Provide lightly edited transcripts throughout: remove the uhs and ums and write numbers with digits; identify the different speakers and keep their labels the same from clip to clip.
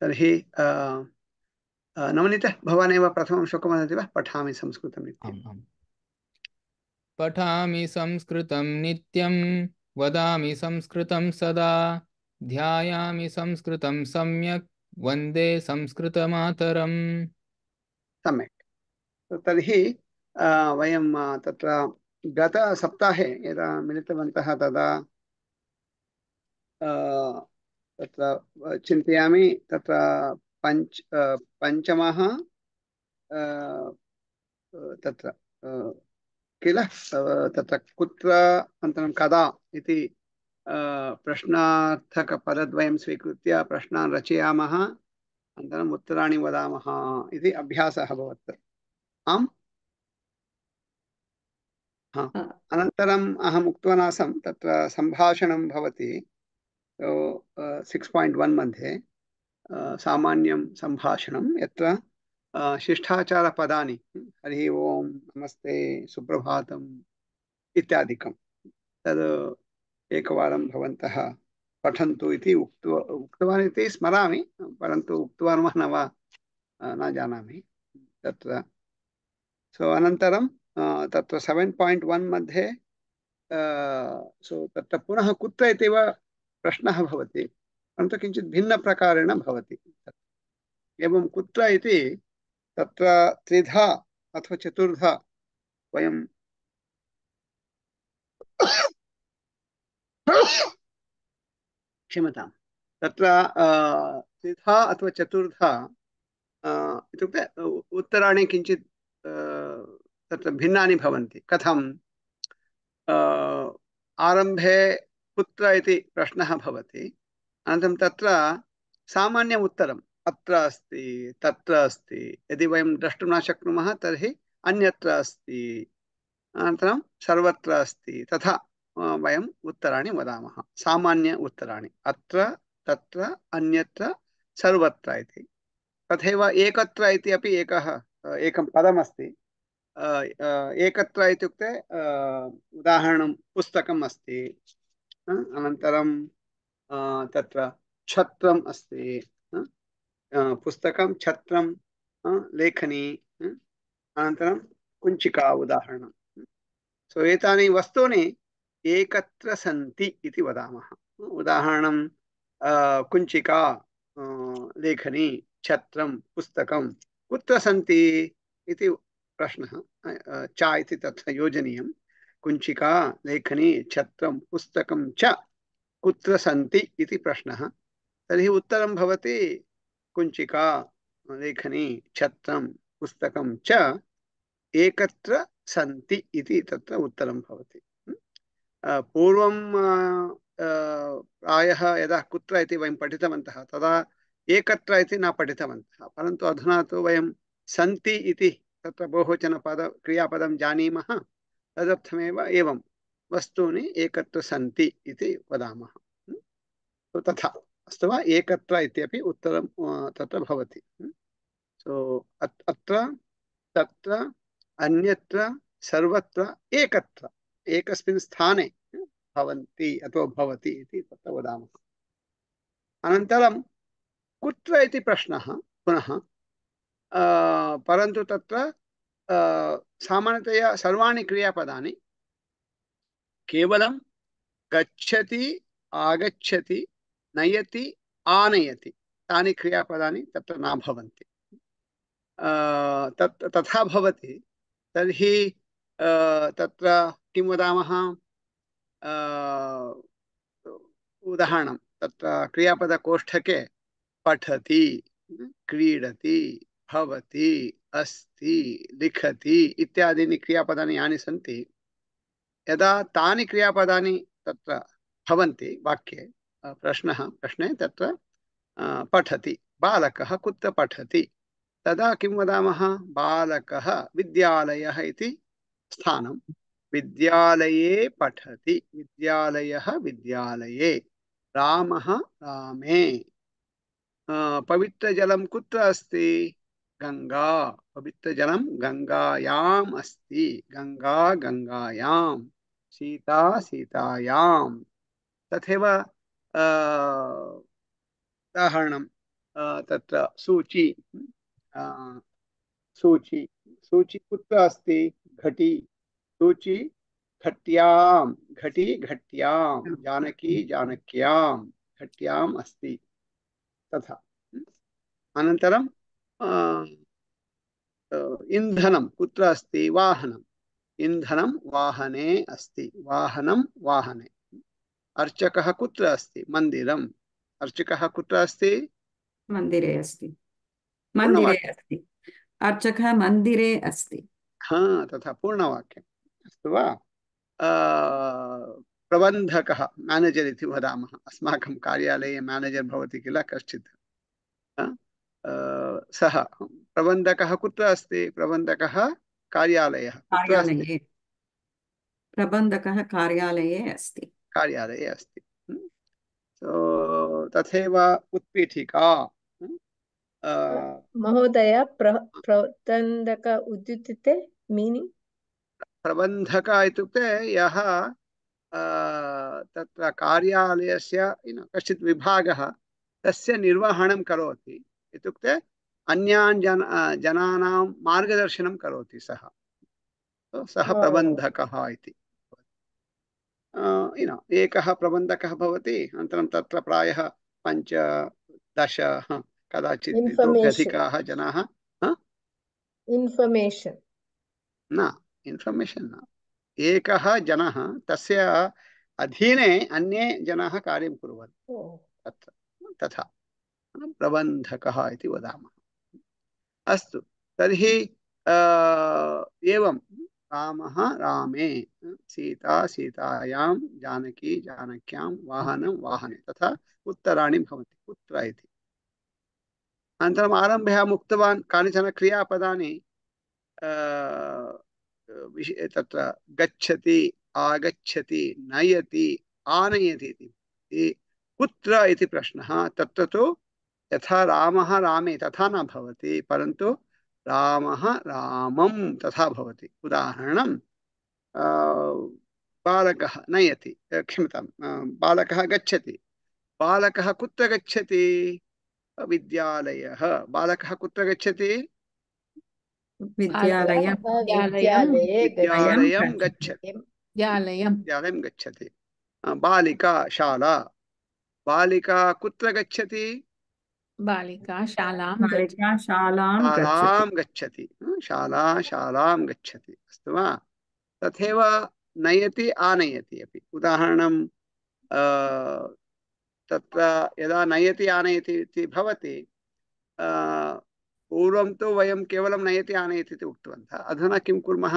Speaker 1: तर्हि नवनीत भवानेव प्रथमं श्लोकं वदति वा? पठामि संस्कृतं नित्यम्।
Speaker 2: आम् आम्। पठामि संस्कृतं नित्यं वदामि संस्कृतं सदा ध्यायामि संस्कृतं सम्यक् वन्दे संस्कृतमातरम्।
Speaker 1: सम्यक्। तर्हि वयं तत्र गतसप्ताहे यदा मिलितवन्तः तदा तत्र चिन्तयामि तत्र पञ्चमः तत्र किल तत्र कुत्र अनन्तरं कदा इति प्रश्नार्थकपदद्वयं स्वीकृत्य प्रश्नान् रचयामः, अनन्तरम् उत्तराणि वदामः इति अभ्यासः भवत्। आम्। हा। अनन्तरम् अहम् उक्तवान् आसं तत्र सम्भाषणं भवति 6.1 मध्ये सामान्यं सम्भाषणं यत्र शिष्टाचारपदानि हरिः ओम्, नमस्ते, सुप्रभातम् इत्यादिकं तद् एकवारं भवन्तः पठन्तु इति उक्तवान् इति स्मरामि, परन्तु उक्तवान् वा न वा न जानामि तत्र। सो अनन्तरं तत्र 7.1 मध्ये सो तत्र पुनः कुत्र इत्येव प्रश्नः भवति, परन्तु किञ्चित् भिन्नप्रकारेण भवति। एवं कुत्र इति तत्र त्रिधा अथवा चतुर्धा वयं क्षम्यतां, तत्र त्रिधा अथवा चतुर्धा इत्युक्ते उत्तराणि किञ्चित् तत्र भिन्नानि भवन्ति। कथं आरम्भे कुत्र इति प्रश्नः भवति, अनन्तरं तत्र सामान्य उत्तरम् अत्र अस्ति, तत्र अस्ति, यदि वयं द्रष्टुं न शक्नुमः तर्हि अन्यत्र अस्ति, अनन्तरं सर्वत्र अस्ति, तथा वयम् उत्तराणि वदामः। सामान्य उत्तराणि अत्र, तत्र, अन्यत्र, सर्वत्र इति। तथैव एकत्र इति अपि एकं पदमस्ति। एकत्र इत्युक्ते उदाहरणं पुस्तकम् अस्ति, अनन्तरं तत्र छत्रम् अस्ति, पुस्तकं, छत्रं, लेखनी, अनन्तरं कुञ्चिका उदाहरणं। सो एतानि वस्तूनि एकत्र सन्ति इति वदामः। उदाहरणं कुञ्चिका, लेखनी, छत्रं, पुस्तकं कुत्र सन्ति इति प्रश्नः। च इति तत्र योजनीयं। कुञ्चिका, लेखनी, छत्रं, पुस्तकं च कुत्र सन्ति इति प्रश्नः। तर्हि उत्तरं भवति कुञ्चिका, लेखनी, छत्रं, पुस्तकं च एकत्र सन्ति इति तत्र उत्तरं भवति। पूर्वं प्रायः यदा कुत्र इति वयं पठितवन्तः तदा एकत्र इति न पठितवन्तः, परन्तु अधुना तु वयं सन्ति इति तत्र क्रियापदं जानीमः, तदर्थमेव एवं वस्तूनि एकत्र सन्ति इति वदामः। तो तथा अस्तु वा? एकत्र इत्यपि उत्तरं तत्र भवति। सो अत्र, तत्र, अन्यत्र, सर्वत्र, एकत्र, एकस्मिन् स्थाने भवन्ति अथवा भवति इति तत्र वदामः। अनन्तरं कुत्र इति प्रश्नः पुनः, परन्तु तत्र सामान्यतया सर्वाणि क्रियापदानि केवलं गच्छति, आगच्छति, नयति, आनयति, तानि क्रियापदानि तत्र न भवन्ति। तथा भवति तर्हि तत्र किं वदामः? उदाहरणं तत्र क्रियापदकोष्ठके पठति, क्रीडति, भवति, अस्ति, लिखति इत्यादीनि क्रियापदानि यानि सन्ति, यदा तानि क्रियापदानि तत्र भवन्ति वाक्ये, प्रश्ने तत्र पठति, बालकः कुत्र पठति, तदा किं वदामः? बालकः विद्यालयः इति स्थानं, विद्यालये पठति, विद्यालयः विद्यालये, रामः रामे, पवित्रजलं कुत्र अस्ति? गङ्गा, पवित्रजलं गङ्गायाम् अस्ति, गङ्गा गङ्गायां, सीता सीतायां। तथैव उदाहरणं तत्र सूची अ, सूची सूची कुत्र अस्ति? घटी सूची घट्यां, घटी घट्यां, जानकी जानक्यां, घट्याम् अस्ति तथा। अनन्तरं इन्धनं कुत्र अस्ति? वाहनम्, इन्धनं वाहने अस्ति, वाहनं वाहने। अर्चकः कुत्र अस्ति? मन्दिरम्, अर्चकः कुत्र अस्ति?
Speaker 3: मन्दिरे अस्ति, मन्दिरे
Speaker 1: पूर्णवाक्यं।
Speaker 3: अस्ति, अर्चकः मन्दिरे अस्ति।
Speaker 1: हा, तथा पूर्णवाक्यम् अस्तु वा? प्रबन्धकः मैनेजर् इति वदामः, अस्माकं कार्यालये मैनेजर् भवति किल कश्चित्, सः प्रबन्धकः कुत्र अस्ति? प्रबन्धकः कार्यालयः कुत्र अस्ति?
Speaker 3: कार्यालये, प्रबन्धकः कार्यालये अस्ति।
Speaker 1: कार्यालये अस्ति। तथैव उत्पीठिका।
Speaker 4: महोदय, प्रबन्धक उद्युक्ते मीनिङ्ग्?
Speaker 1: प्रबन्धक इत्युक्ते यः तत्र कार्यालयस्य कश्चित् विभागः तस्य निर्वहणं करोति, इत्युक्ते अन्यान् जनानां मार्गदर्शनं करोति सः, सः प्रबन्धकः इति। एकः प्रबन्धकः भवति, अनन्तरं तत्र प्रायः 5, 10 कदाचित् इतोप्यधिकाः जनाः।
Speaker 4: इन्फर्मेशन्
Speaker 1: न, इन्फर्मेशन् न, एकः जनः तस्य अधीने अन्ये जनाः कार्यं कुर्वन्ति तत्र, तथा प्रबन्धकः इति वदामः। अस्तु, तर्हि एवं रामः रामे, सीता सीतायां, जानकी जानक्यां, वाहनं वाहने, तथा उत्तराणि भवन्ति कुत्र इति। अनन्तरम् आरम्भे अहम् उक्तवान् कानिचन क्रियापदानि तत्र गच्छति, आगच्छति, नयति, आनयति इति। कुत्र इति प्रश्नः, तत्र तु यथा रामः रामे तथा न भवति, परन्तु रामः रामं तथा भवति। उदाहरणं, बालकः नयति, क्षम्यतां, बालकः गच्छति, बालकः कुत्र गच्छति? विद्यालयः। बालकः कुत्र गच्छति?
Speaker 3: विद्यालयं
Speaker 1: विद्यालयं गच्छति, विद्यालयं गच्छति। बालिका शाला, बालिका कुत्र गच्छति?
Speaker 5: बालिका शालां
Speaker 1: गच्छति, शालां गच्छति, अस्तु वा? तथैव नयति आनयति अपि। उदाहरणं, तत्र यदा नयति आनयति इति भवति, पूर्वं तु वयं केवलं नयति आनयति इति उक्तवन्तः। अधुना किं कुर्मः?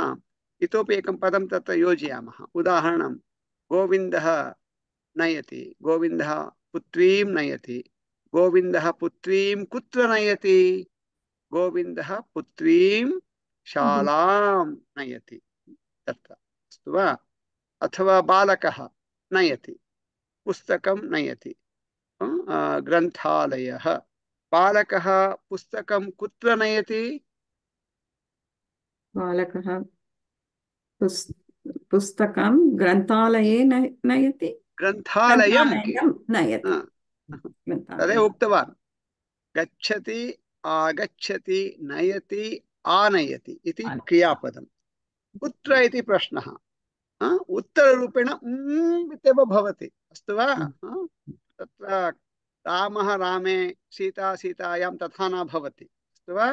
Speaker 1: इतोपि एकं पदं तत्र योजयामः। उदाहरणं, गोविन्दः नयति, गोविन्दः पुत्रीं नयति, गोविन्दः पुत्रीं कुत्र नयति? गोविन्दः पुत्रीं शालां नयति तत्र, अस्तु वा? अथवा बालकः नयति, पुस्तकं नयति, ग्रन्थालयः। बालकः पुस्तकं कुत्र नयति?
Speaker 3: बालकः पुस्तकं ग्रन्थालये नयति,
Speaker 1: ग्रन्थालयं
Speaker 3: नयति।
Speaker 1: तदेव उक्तवान्, गच्छति, आगच्छति, नयति, आनयति इति क्रियापदं। कुत्र इति प्रश्नः, उत्तररूपेण इत्येव भवति, अस्तु वा? तत्र रामः रामे, सीता सीतायां तथा न भवति, अस्तु वा?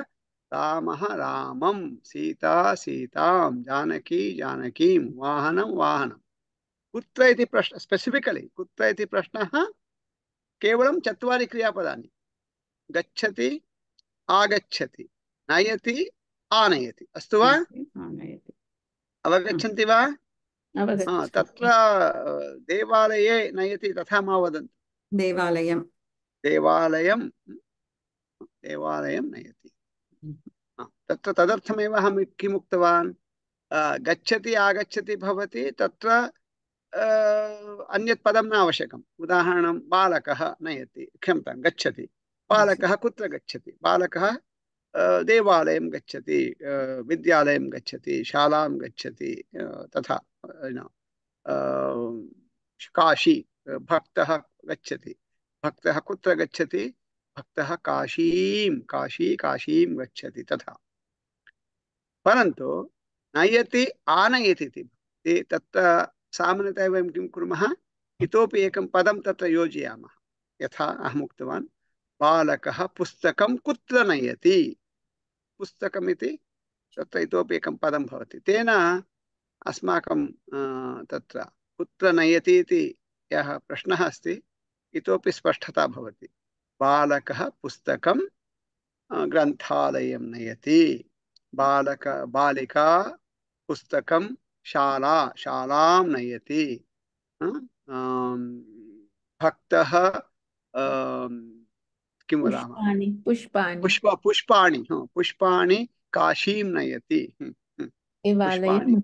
Speaker 1: रामः रामं, सीता सीतां, जानकी जानकीं, वाहनं वाहनं। कुत्र इति प्रश्न, स्पेसिफिकली कुत्र इति प्रश्नः केवलं 4 क्रियापदानि, गच्छति, आगच्छति, नयति, आनयति, अस्तु वा? अवगच्छन्ति वा? तत्र देवालये नयति तथा मा वदन्तु।
Speaker 3: देवालयं
Speaker 1: देवालयं नयति। तत्र तदर्थमेव अहं किम् उक्तवान्, गच्छति आगच्छति भवति, तत्र अन्यत् पदं न आवश्यकम्। उदाहरणं, बालकः नयति, क्षम्यतां, गच्छति, बालकः कुत्र गच्छति? बालकः देवालयं गच्छति, विद्यालयं गच्छति, शालां गच्छति, तथा काशी, भक्तः गच्छति, भक्तः कुत्र गच्छति? भक्तः काशीं गच्छति तथा। परन्तु नयति आनयति इति भवति। तत्र सामान्यतया वयं किं कुर्मः, इतोपि एकं पदं तत्र योजयामः। यथा अहम् उक्तवान्, बालकः पुस्तकं कुत्र नयति। पुस्तकम् इति तत्र इतोपि एकं पदं भवति। तेन अस्माकं तत्र कुत्र नयति इति यः प्रश्नः अस्ति, इतोपि स्पष्टता भवति। बालकः पुस्तकं ग्रन्थालयं नयति। बालिका पुस्तकं शालां नयति। भक्तः किं वदामः, पुष्पाणि काशीं नयति। पुष्पाणि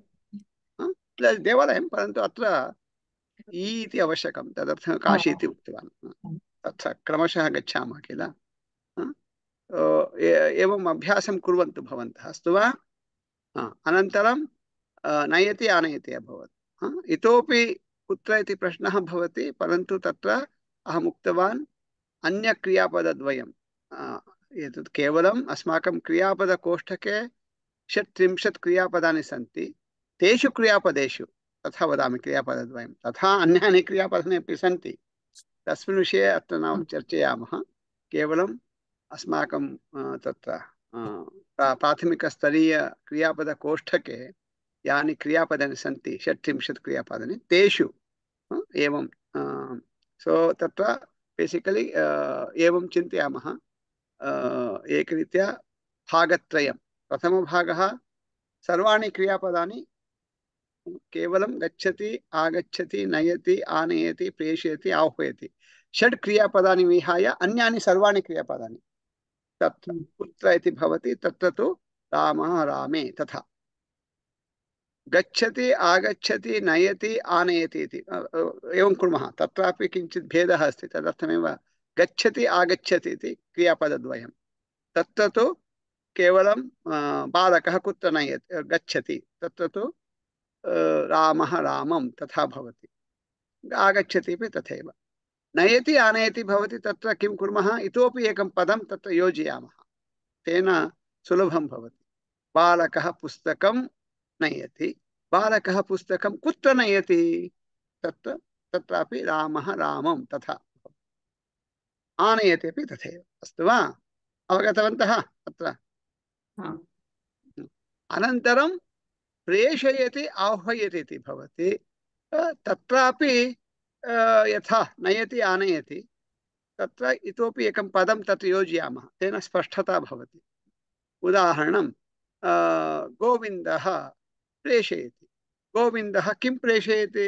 Speaker 1: देवालयं, परन्तु अत्र इति आवश्यकं, तदर्थं काशी इति उक्तवान्। तत्र क्रमशः गच्छामः किल। एवम् अभ्यासं कुर्वन्तु भवन्तः, अस्तु वा। अनन्तरं नयति आनयति अभवत्। इतोपि कुत्र इति प्रश्नः भवति, परन्तु तत्र अहम् उक्तवान् अन्यक्रियापदद्वयम्। एतत् केवलम् अस्माकं क्रियापदकोष्ठके 36 क्रियापदानि सन्ति। तेषु क्रियापदेषु तथा वदामि क्रियापदद्वयं, तथा अन्यानि क्रियापदानि अपि सन्ति। तस्मिन् विषये अत्र न चर्चयामः। केवलम् अस्माकं तत्र प्राथमिकस्तरीय क्रियापदकोष्ठके यानि क्रियापदानि सन्ति 36 क्रियापदानि, तेषु एवं सो तत्र बेसिकली एवं चिन्तयामः। एकरीत्या भागत्रयं। प्रथमभागः सर्वाणि क्रियापदानि केवलं गच्छति, आगच्छति, नयति, आनयति, प्रेषयति, आह्वयति, 6 क्रियापदानि विहाय अन्यानि सर्वाणि क्रियापदानि तत्र कुत्र इति भवति। तत्र तु रामः रामे तथा गच्छति, आगच्छति, नयति, आनयति इति एवं कुर्मः। तत्रापि किञ्चित् भेदः अस्ति। तदर्थमेव गच्छति आगच्छति इति क्रियापदद्वयं। तत्र तु केवलं बालकः कुत्र नयति गच्छति, तत्र तु रामः रामं तथा भवति। आगच्छति अपि तथैव। नयति आनयति भवति, तत्र किं कुर्मः, इतोपि एकं पदं तत्र योजयामः। तेन सुलभं भवति। बालकः पुस्तकं नयति। बालकः पुस्तकं कुत्र नयति, तत्रापि रामः रामं तथा। आनयति अपि तथैव। अस्तु वा, अवगतवन्तः अत्र। अनन्तरं प्रेषयति आह्वयति इति भवति। तत्रापि यथा नयति आनयति, तत्र इतोपि एकं पदं तत्र योजयामः। तेन स्पष्टता भवति। उदाहरणं गोविन्दः प्रेषयति। गोविन्दः किं प्रेषयति,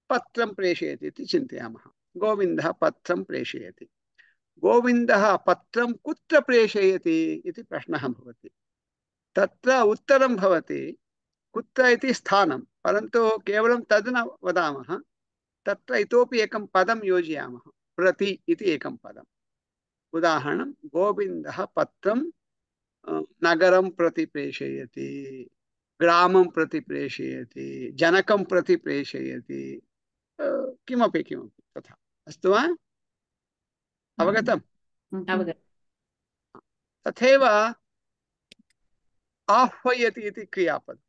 Speaker 1: पत्रं प्रेषयति इति चिन्तयामः। गोविन्दः पत्रं प्रेषयति। गोविन्दः पत्रं कुत्र प्रेषयति इति प्रश्नः भवति। तत्र उत्तरं भवति कुत्र इति स्थानं, परन्तु केवलं तद् न वदामः। तत्र इतोपि एकं पदं योजयामः। प्रति इति एकं पदम्। उदाहरणं गोविन्दः पत्रं नगरं प्रति प्रेषयति, ग्रामं प्रति प्रेषयति, जनकं प्रति प्रेषयति, किमपि किमपि तथा। अस्तु वा, अवगतम्। तथैव आह्वयति इति क्रियापदम्।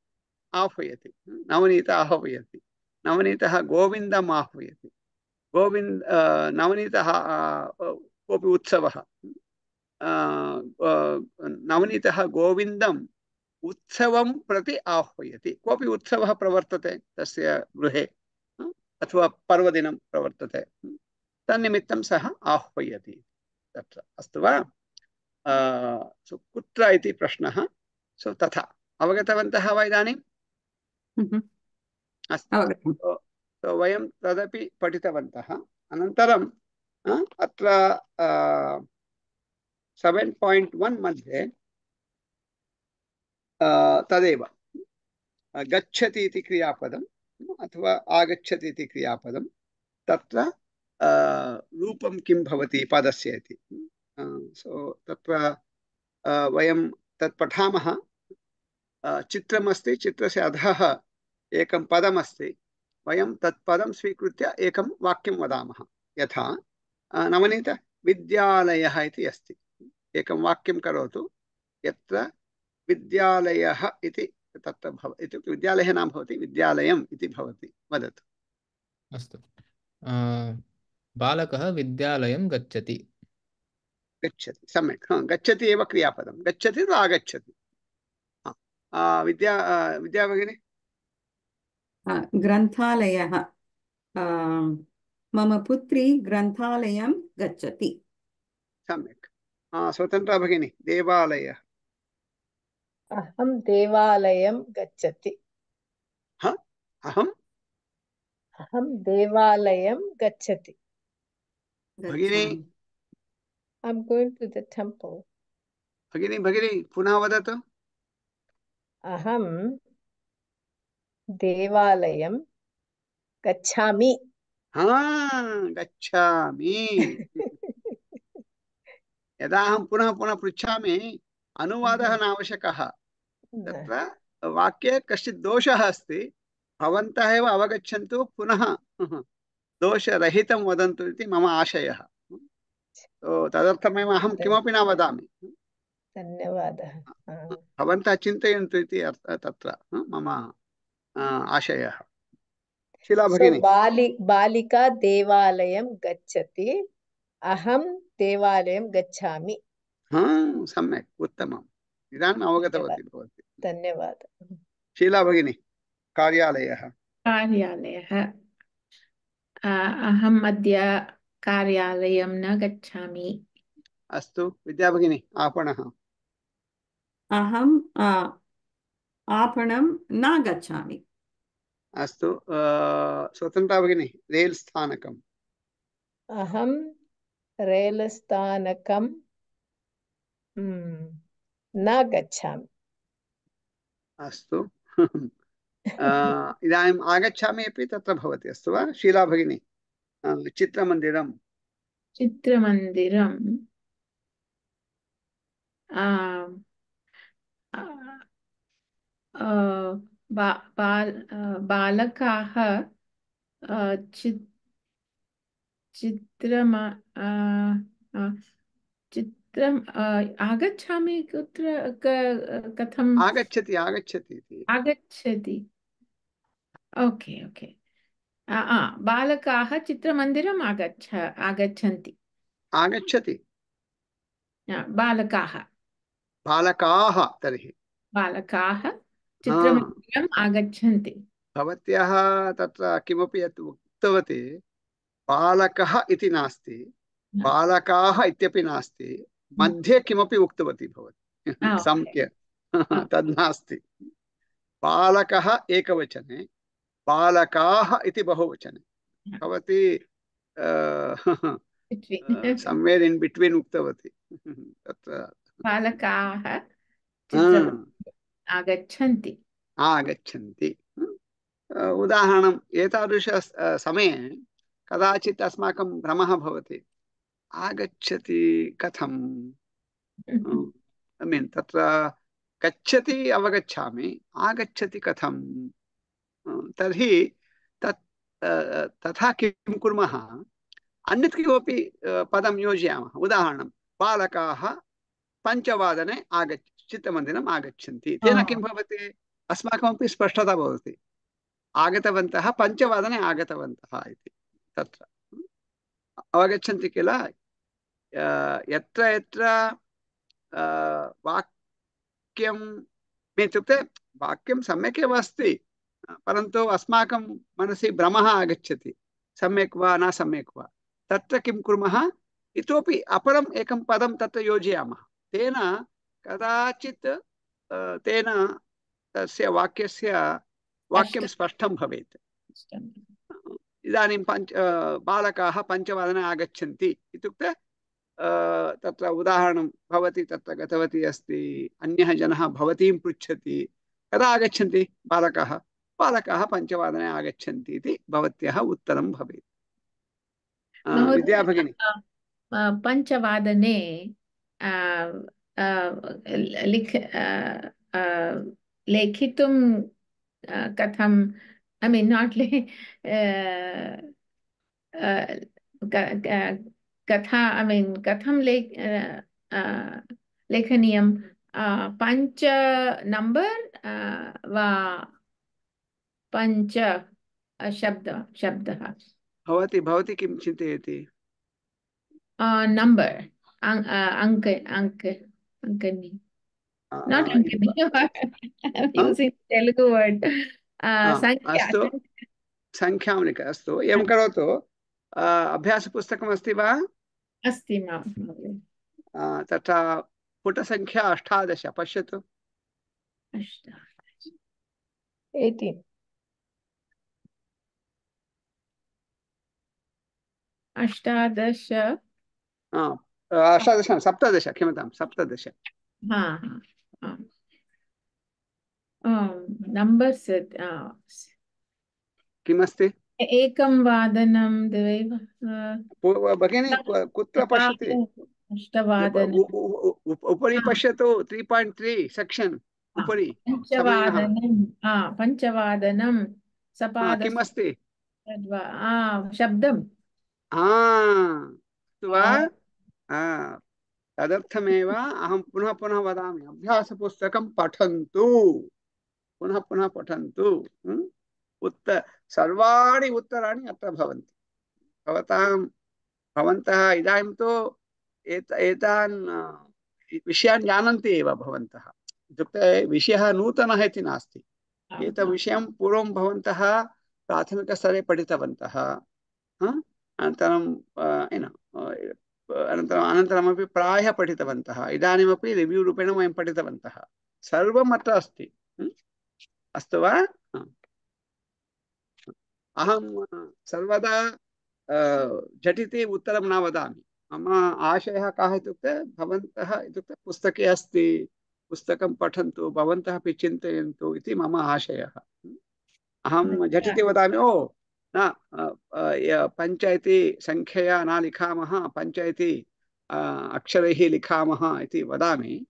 Speaker 1: आह्वयति, नवनीत आह्वयति। नवनीतः गोविन्दम् आह्वयति। नवनीतः कोऽपि उत्सवः, नवनीतः गोविन्दम् उत्सवं प्रति आह्वयति। कोऽपि उत्सवः प्रवर्तते तस्य गृहे, अथवा पर्वदिनं प्रवर्तते, तन्निमित्तं सः आह्वयति तत्र। अस्तु वा। कुत्र इति प्रश्नः। सो तथा अवगतवन्तः वा इदानीम्? अस्तु, तो वयं तदपि पठितवन्तः। अनन्तरं अत्र 7.1 मध्ये तदेव गच्छति इति क्रियापदम् अथवा आगच्छति इति क्रियापदं, तत्र रूपं किं भवति पदस्य इति। सो तत्र वयं तत् पठामः। चित्रमस्ति, चित्रस्य अधः एकं पदमस्ति। वयं तत् पदं स्वीकृत्य एकं वाक्यं वदामः। यथा नवनीत विद्यालयः इति अस्ति। एकं वाक्यं करोतु यत्र विद्यालयः इति तत्र इत्युक्ते विद्यालयः न भवति, विद्यालयम् इति भवति। वदतु।
Speaker 2: अस्तु। बालकः विद्यालयं गच्छति।
Speaker 1: गच्छति, सम्यक्। गच्छति एव क्रियापदं। गच्छति तु आगच्छति। विद्या भगिनी।
Speaker 3: ग्रन्थालयः मम पुत्री ग्रन्थालयं गच्छति।
Speaker 1: सम्यक्। स्वतन्त्रा भगिनी। देवालयः।
Speaker 4: अहं देवालयं गच्छति।
Speaker 1: अहं
Speaker 4: देवालयं गच्छति।
Speaker 1: भगिनी।
Speaker 4: I'm going to the temple.
Speaker 1: भगिनी पुनः वदतु।
Speaker 4: अहं देवालयं गच्छामि।
Speaker 1: गच्छामि। यदा अहं पुनः पुनः पृच्छामि अनुवादः न आवश्यकः। तत्र वाक्ये कश्चित् दोषः अस्ति, भवन्तः एव अवगच्छन्तु, पुनः दोषरहितं वदन्तु इति मम आशयः। तदर्थमेव अहं किमपि न वदामि।
Speaker 4: धन्यवादः।
Speaker 1: भवन्तः चिन्तयन्तु इति तत्र मम आशयः। शीला भगिनी।
Speaker 4: बालिका देवालयं गच्छति, अहं देवालयं गच्छामि।
Speaker 1: सम्यक्, उत्तमम्। इदानीम् अवगतवती भवती।
Speaker 4: धन्यवादः।
Speaker 1: शीला भगिनी। कार्यालयः।
Speaker 5: अहम् अद्य कार्यालयं न गच्छामि।
Speaker 1: अस्तु। विद्या भगिनी। आपणः।
Speaker 3: अहम् आपणं न गच्छामि।
Speaker 1: अस्तु। स्वतन्त्रा भगिनी। रेल् स्थानकम्।
Speaker 4: अहं रेलस्थानकं न गच्छामि।
Speaker 1: अस्तु। इदानीम् आगच्छामि अपि तत्र भवति। अस्तु वा शीला भगिनी। चित्रमन्दिरम्।
Speaker 5: बालकाः चित्रम् आगच्छामि। कथम्
Speaker 1: आगच्छति?
Speaker 5: Okay okay. बालकाः चित्रमन्दिरम् आगच्छन्ति।
Speaker 1: बालकाः तर्हि
Speaker 5: बालकाः चित्रमन्दिरम् आगच्छन्ति।
Speaker 1: भवत्याः तत्र किमपि यत् उक्तवती, बालकः इति नास्ति, बालकाः इत्यपि नास्ति, मध्ये किमपि उक्तवती भवती। संख्य तद् नास्ति। बालकः एकवचने, बालकाः इति बहुवचने। भवती somewhere in between उक्तवती। तत्र
Speaker 5: बालकाः आगच्छन्ति।
Speaker 1: उदाहरणम् एतादृश समये कदाचित् अस्माकं भ्रमः भवति, आगच्छति कथम्? तत्र गच्छति अवगच्छामि, आगच्छति कथम्? तर्हि तथा किं कुर्मः? अन्यत् किमपि पदं योजयामः। उदाहरणं, बालकाः 5 वादने चित्रमन्दिरम् आगच्छन्ति। तेन किं भवति? अस्माकमपि स्पष्टता भवति, आगतवन्तः 5 वादने आगतवन्तः इति। तत्र अवगच्छन्ति किल? यत्र यत्र वाक्यम् इत्युक्ते वाक्यं सम्यक् एव अस्ति, परन्तु अस्माकं मनसि भ्रमः आगच्छति, सम्यक् वा न सम्यक् वा। तत्र किं कुर्मः? इतोपि अपरम् एकं पदं तत्र योजयामः। तेन कदाचित् तेन तस्य वाक्यं स्पष्टं भवेत्। इदानीं बालकाः 5 वादने आगच्छन्ति इत्युक्ते तत्र उदाहरणं, भवती तत्र गतवती अस्ति, अन्यः जनः भवतीं पृच्छति, कदा आगच्छन्ति बालकाः? 5 वादने आगच्छन्ति इति भवत्याः उत्तरं भवेत्। विद्या भगिनी।
Speaker 5: 5 वादने लेखितुं कथं, I mean not कथा कथं लेखनीयं पञ्च नम्बर् वा पञ्च शब्दः
Speaker 1: भवती किं चिन्तयति?
Speaker 5: नम्बर् अङ्कनी not Ankani. I'm using Telugu word. संख्या
Speaker 1: अस्तु, संख्यां लिख। अस्तु, एवं करोतु। अभ्यासपुस्तकम् अस्ति वा?
Speaker 5: अस्ति महोदय।
Speaker 1: तथा पुटसङ्ख्या 18 पश्यतु।
Speaker 4: 18
Speaker 1: 17 क्षम्यतां 17
Speaker 5: नम्बर्स्
Speaker 1: किमस्ति?
Speaker 5: एकं वादनं द्वे
Speaker 1: भगिनी कुत्र पश्यति?
Speaker 5: अष्टवादनं
Speaker 1: उपरि पश्यतु। 3.3 सेक्शन उपरि समयः।
Speaker 5: पञ्चवादनं सपाद
Speaker 1: किमस्ति?
Speaker 5: शब्दं
Speaker 1: अस्तु वा? तदर्थमेव अहं पुनः पुनः वदामि, अभ्यासपुस्तकं पठन्तु, पुनः पुनः पठन्तु। सर्वाणि उत्तराणि अत्र भवन्ति। भवन्तः इदानीं तु एतान् विषयान् जानन्ति एव भवन्तः। इत्युक्ते विषयः नूतनः इति नास्ति। एतत् विषयं पूर्वं भवन्तः प्राथमिकस्तरे पठितवन्तः। अनन्तरमपि प्रायः पठितवन्तः। इदानीमपि रिव्यू रूपेण वयं पठितवन्तः। सर्वम् अत्र अस्ति। अस्तु वा? अहं सर्वदा झटिति उत्तरं न वदामि। मम आशयः कः इत्युक्ते, भवन्तः इत्युक्ते पुस्तके अस्ति, पुस्तकं पठन्तु, भवन्तः अपि चिन्तयन्तु इति मम आशयः। अहं झटिति वदामि, ओ न पञ्च इति संख्यया न लिखामः, पञ्च इति अक्षरैः लिखामः इति वदामि।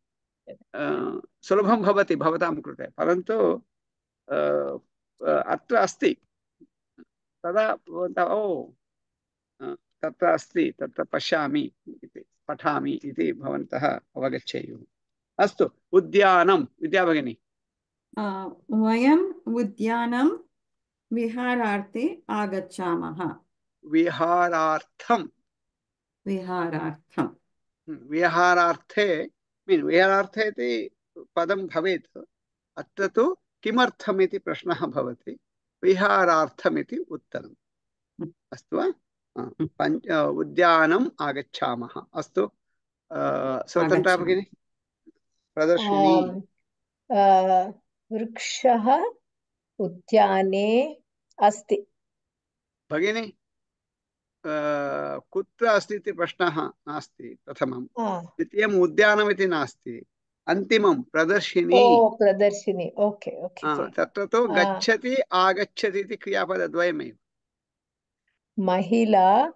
Speaker 1: सुलभं भवति भवतां कृते, परन्तु अत्र अस्ति। तदा भवन्तः ओ तत्र अस्ति, तत्र पश्यामि इति, पठामि इति भवन्तः अवगच्छेयुः। अस्तु, उद्यानं। विद्या भगिनी।
Speaker 3: वयम् उद्यानं विहारार्थे आगच्छामः।
Speaker 1: विहारार्थं। विहारार्थे विहारार्थे इति पदं भवेत्। अत्र तु किमर्थम् इति प्रश्नः भवति। विहारार्थमिति उत्तरम्। अस्तु वा? उद्यानम् आगच्छामः। अस्तु, स्वतन्त्रा भगिनी। प्रदर्शिनी।
Speaker 4: वृक्षः उद्याने अस्ति।
Speaker 1: भगिनी, कुत्र अस्ति इति प्रश्नः नास्ति प्रथमं। द्वितीयम् उद्यानमिति नास्ति। अन्तिमं प्रदर्शिनी।
Speaker 4: प्रदर्शिनी। Okay okay.
Speaker 1: तत्र तु गच्छति आगच्छति इति क्रियापदद्वयमेव।
Speaker 4: महिला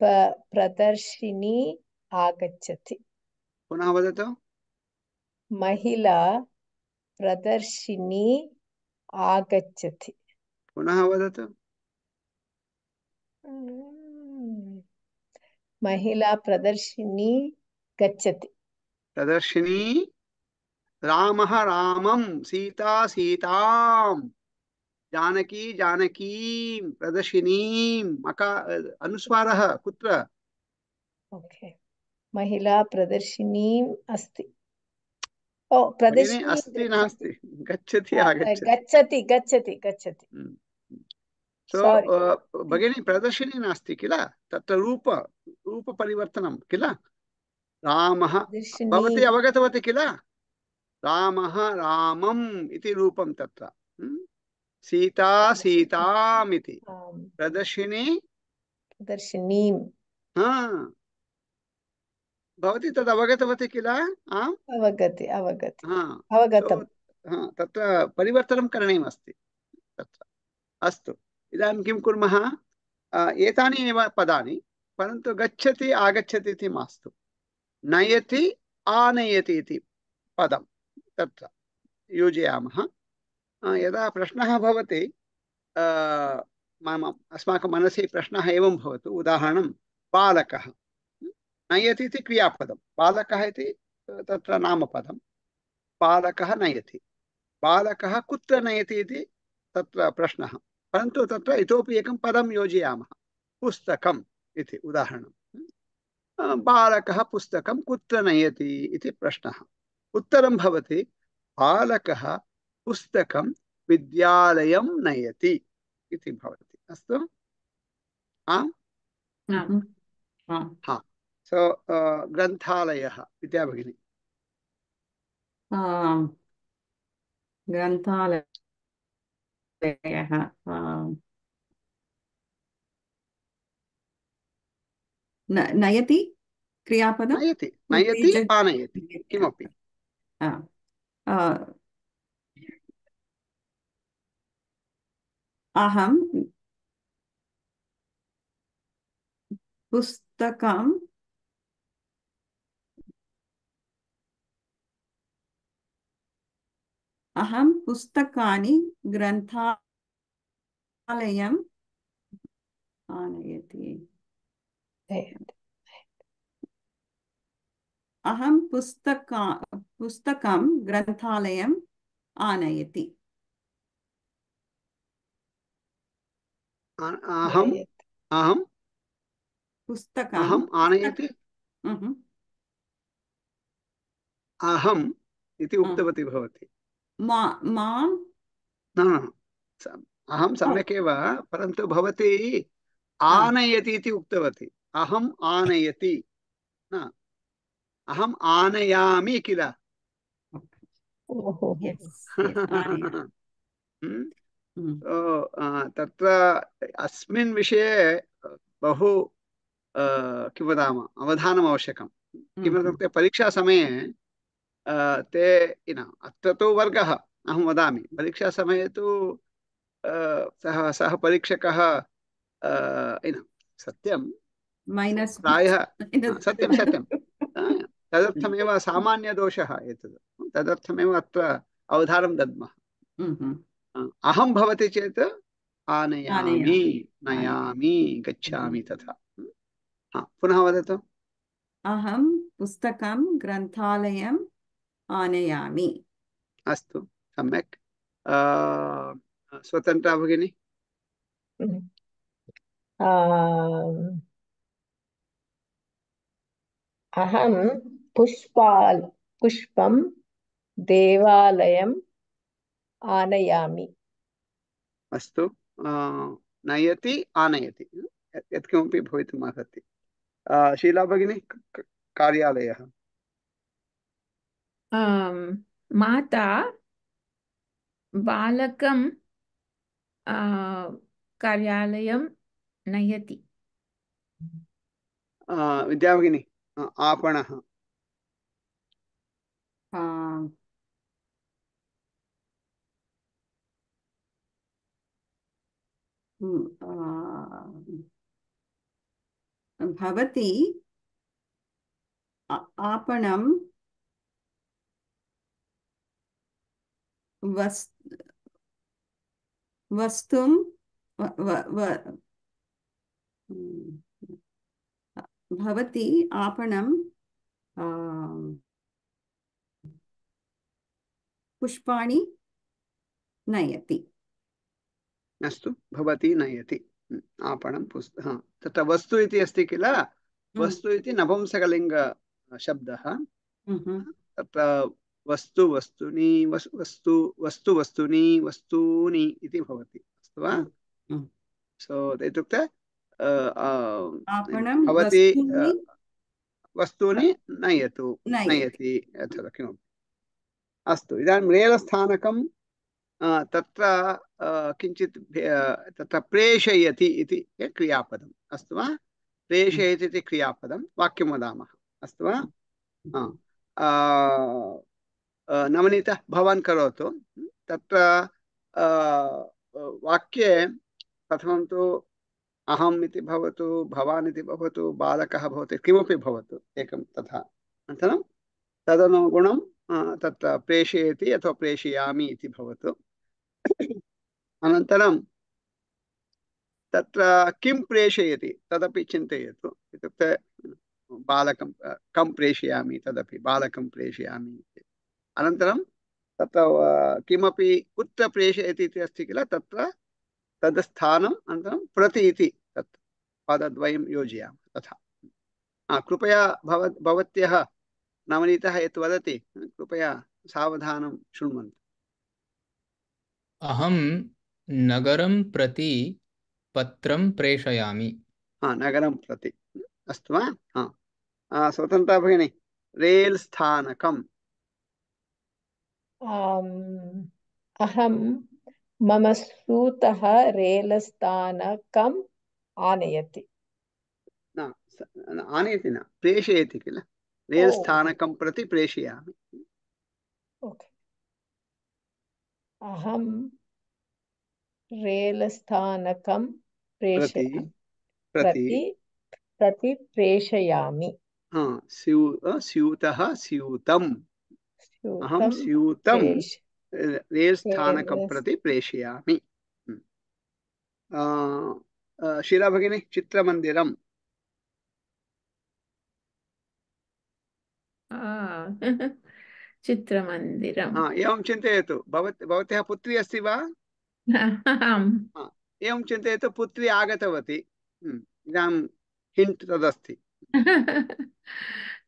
Speaker 4: प्रदर्शिनी आगच्छति।
Speaker 1: पुनः वदतु।
Speaker 4: महिला प्रदर्शिनी आगच्छति।
Speaker 1: पुनः वदतु।
Speaker 4: महिला प्रदर्शिनी गच्छति।
Speaker 1: प्रदर्शिनी। रामः रामं, सीता सीतां, जानकी जानकीं, प्रदर्शिनीं। अनुस्वारः कुत्र?
Speaker 4: ओके। महिला प्रदर्शिनीम् अस्ति। ओ, प्रदर्शिनी
Speaker 1: अस्ति नास्ति, गच्छति आगच्छति।
Speaker 4: गच्छति गच्छति गच्छति।
Speaker 1: भगिनी, प्रदर्शिनी नास्ति किल, तत्र रूपपरिवर्तनं किल। रामः, भवती अवगतवती किल, रामः रामम् इति रूपं तत्र। सीता सीताम् इति। प्रदर्शिनी प्रदर्शिनीं। भवती तद् अवगतवती किल? आम्,
Speaker 4: अवगति अवगतम्।
Speaker 1: तत्र परिवर्तनं करणीयमस्ति तत्र। अस्तु, इदानीं किं कुर्मः? एतानि एव पदानि, परन्तु गच्छति आगच्छति इति मास्तु। नयति आनयति इति पदं तत्र योजयामः। यदा प्रश्नः भवति, अस्माकं मनसि प्रश्नः एवं भवतु। उदाहरणं, बालकः। नयति इति क्रियापदं, बालकः इति तत्र नामपदं, बालकः नयति, बालकः कुत्र नयति इति तत्र प्रश्नः। परन्तु तत्र इतोपि एकं पदं योजयामः, पुस्तकम् इति उदाहरणं। बालकः पुस्तकं कुत्र नयति इति प्रश्नः। उत्तरं भवति बालकः पुस्तकं विद्यालयं नयति इति भवति। अस्तु, आम्, हाँ। सो ग्रन्थालयः, विद्या भगिनी।
Speaker 3: ग्रन्थालयः नयति क्रियापदं,
Speaker 1: नयति, नयति, आनयति, किमपि।
Speaker 3: अहं पुस्तकं पुस्तकानि ग्रन्थालयम् आनयति। अहं पुस्तकं ग्रन्थालयम् आनयति।
Speaker 1: अहं
Speaker 3: पुस्तकम्
Speaker 1: अहम् आनयति, अहम् इति उक्तवती भवती।
Speaker 3: मां
Speaker 1: अहं सम्यक् एव, परन्तु भवती आनयति इति उक्तवती। अहम् आनयति न, अहम् आनयामि किल। तत्र अस्मिन् विषये बहु किं वदामः, अवधानम् आवश्यकं। किमर्थमित्युक्ते परीक्षासमये ते अत्र तु वर्गः, अहं वदामि, परीक्षासमये तु सः परीक्षकः सत्यं प्रायः सत्यं सत्यं तदर्थमेव सामान्यदोषः एतद्, तदर्थमेव अत्र अवधानं दद्मः। अहं भवति चेत् आनयामि, नयामि, गच्छामि तथा। पुनः वदतु।
Speaker 3: अहं पुस्तकं ग्रन्थालयम् आनयामि।
Speaker 1: अस्तु, सम्यक्। स्वतन्त्रा भगिनी।
Speaker 4: अहं पुष्पं देवालयम् आनयामि।
Speaker 1: अस्तु, नयति, आनयति, यत्किमपि भवितुम् अर्हति। शीला भगिनी, कार्यालयः।
Speaker 5: माता बालकं कार्यालयं नयति।
Speaker 1: विद्या भगिनी, आपणः।
Speaker 3: भवती आपणं वस्तुं भवती आपणं पुष्पाणि नयति।
Speaker 1: अस्तु, भवती नयति आपणं तत्र वस्तु इति अस्ति किल, वस्तु इति नपुंसकलिङ्ग शब्दः। तत्र वस्तु, वस्तुनि, वस्तूनि इति भवति, अस्तु वा। सो इत्युक्ते भवती वस्तूनि नयतु, नयति अथवा किमपि। अस्तु, इदानीं रेलस्थानकं तत्र किञ्चित् तत्र प्रेषयति इति क्रियापदम्, अस्तु वा। प्रेषयति इति क्रियापदं, वाक्यं वदामः, अस्तु वा। नवनीतः भवान् करोतु। तत्र वाक्ये प्रथमं तु अहम् इति भवतु, भवान् इति भवतु, बालकः भवतु, किमपि भवतु एकं तथा। अनन्तरं तदनुगुणं तत्र प्रेषयति अथवा प्रेषयामि इति भवतु। अनन्तरं तत्र किं प्रेषयति तदपि चिन्तयतु। इत्युक्ते बालकं कं प्रेषयामि तदपि बालकं प्रेषयामि अनन्तरं तत्र किमपि कुत्र प्रेषयति इति अस्ति किल तत्र तद् स्थानम् अनन्तरं प्रति इति तत् पदद्वयं योजयामः तथा कृपया भवत्यः नवनीतः यत् वदति कृपया सावधानं शृण्वन्तु
Speaker 2: अहं नगरं प्रति पत्रं प्रेषयामि
Speaker 1: नगरं प्रति अस्तु वा स्वतन्त्रा भगिनी रेल् स्थानकम्
Speaker 4: अहं मम सूतः रेलस्थानकम् आनयति
Speaker 1: आनयति न प्रेषयति किल रेल् स्थानकं प्रति प्रेषयामि
Speaker 4: ओके अहं रेलस्थानकं
Speaker 1: प्रति
Speaker 4: प्रति प्रेषयामि
Speaker 1: स्यूतः स्यूतम् अहं स्यूतं रेल् स्थानकं प्रति प्रेषयामि शीला भगिनी चित्रमन्दिरम्
Speaker 5: चित्रमन्दिरम्
Speaker 1: एवं चिन्तयतु भवत्याः पुत्री अस्ति वा एवं चिन्तयतु पुत्री आगतवती इदानीं हिण्ट् तदस्ति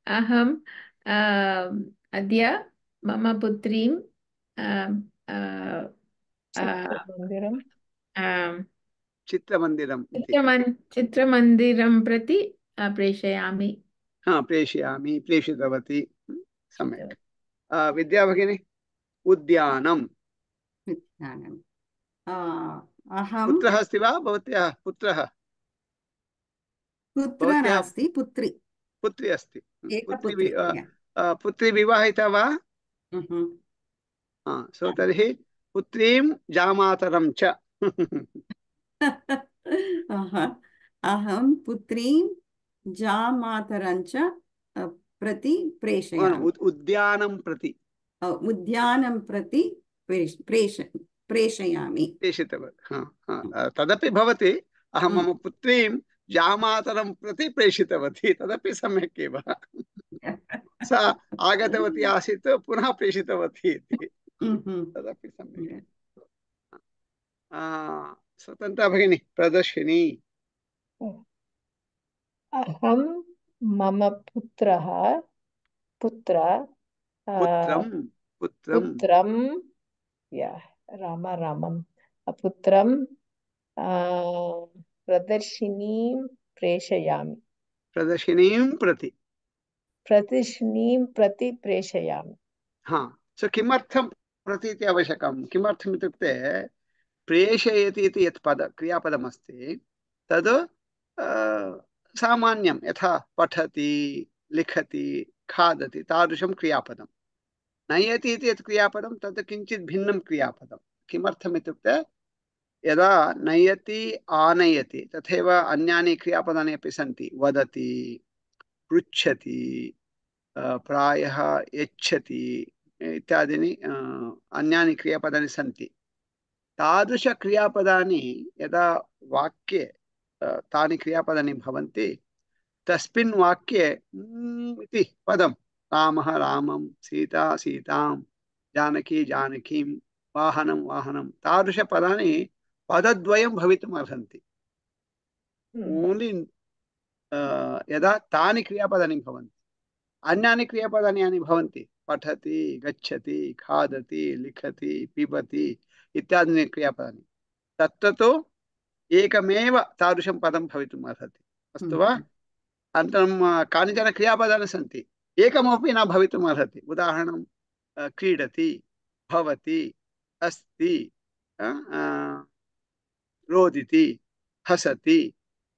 Speaker 5: अहम् अद्य मम पुत्रीं चित्रमन्दिरं प्रति प्रेषयामि
Speaker 1: प्रेषयामि प्रेषितवती सम्यक् विद्या भगिनी उद्यानम्
Speaker 3: अहं
Speaker 1: पुत्रः अस्ति वा भवत्याः पुत्रः
Speaker 3: नास्ति पुत्री
Speaker 1: पुत्री अस्ति
Speaker 3: एकपुत्री
Speaker 1: पुत्री विवाहिता वा सो तर्हि पुत्रीं जामातरं च
Speaker 3: अहं पुत्रीं जामातरं च प्रति प्रेषयामि
Speaker 1: उद्यानं प्रति
Speaker 3: प्रेषयामि
Speaker 1: तदपि भवति अहं मम पुत्रीं जामातरं प्रति प्रेषितवती तदपि सम्यक् एव सा आगतवती आसीत् पुनः प्रेषितवती इति तदपि सम्यक् स्वतन्त्रा भगिनी प्रदर्शिनी
Speaker 4: अहं मम पुत्रं पुत्रं प्रदर्शिनीं प्रेषयामि
Speaker 1: प्रदर्शिनीं प्रति
Speaker 4: प्रेषयामि
Speaker 1: सो किमर्थं प्रति इति आवश्यकं किमर्थम् इत्युक्ते प्रेषयति इति यत् क्रियापदमस्ति तद् सामान्यं यथा पठति लिखति खादति तादृशं क्रियापदं नयति इति यत् क्रियापदं तद् किञ्चित् भिन्नं क्रियापदं किमर्थम् इत्युक्ते यदा नयति आनयति तथैव अन्यानि क्रियापदानि अपि सन्ति वदति पृच्छति प्रायः यच्छति इत्यादीनि अन्यानि क्रियापदानि सन्ति तादृशक्रियापदानि यदा वाक्ये तानि क्रियापदानि भवन्ति तस्मिन् वाक्ये इति पदं रामः रामं सीता सीतां जानकी जानकीं वाहनं वाहनं तादृशपदानि पदद्वयं भवितुम् अर्हन्ति ओन्लि यदा तानि क्रियापदानि भवन्ति अन्यानि क्रियापदानि यानि भवन्ति पठति गच्छति खादति लिखति पिबति इत्यादीनि क्रियापदानि तत्र तु एकमेव तादृशं पदं भवितुम् अर्हति अस्तु वा अनन्तरं कानिचन क्रियापदानि सन्ति एकमपि न भवितुम् अर्हति उदाहरणं क्रीडति भवति अस्ति रोदिति हसति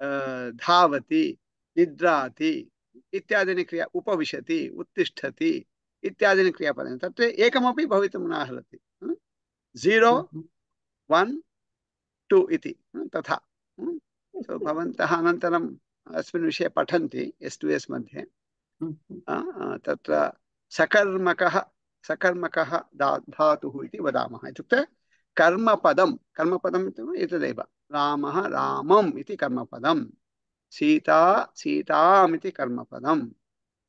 Speaker 1: धावति निद्राति इत्यादीनि क्रिया उपविशति उत्तिष्ठति इत्यादीनि क्रियापदानि तत्र एकमपि भवितुं न अर्हति 0 1 2 इति तथा सो भवन्तः अनन्तरम् अस्मिन् विषये पठन्ति S2S मध्ये तत्र सकर्मकः धातुः इति वदामः इत्युक्ते कर्मपदम् इत्युक्ते एतदेव रामः रामम् इति कर्मपदं सीता सीताम् इति कर्मपदं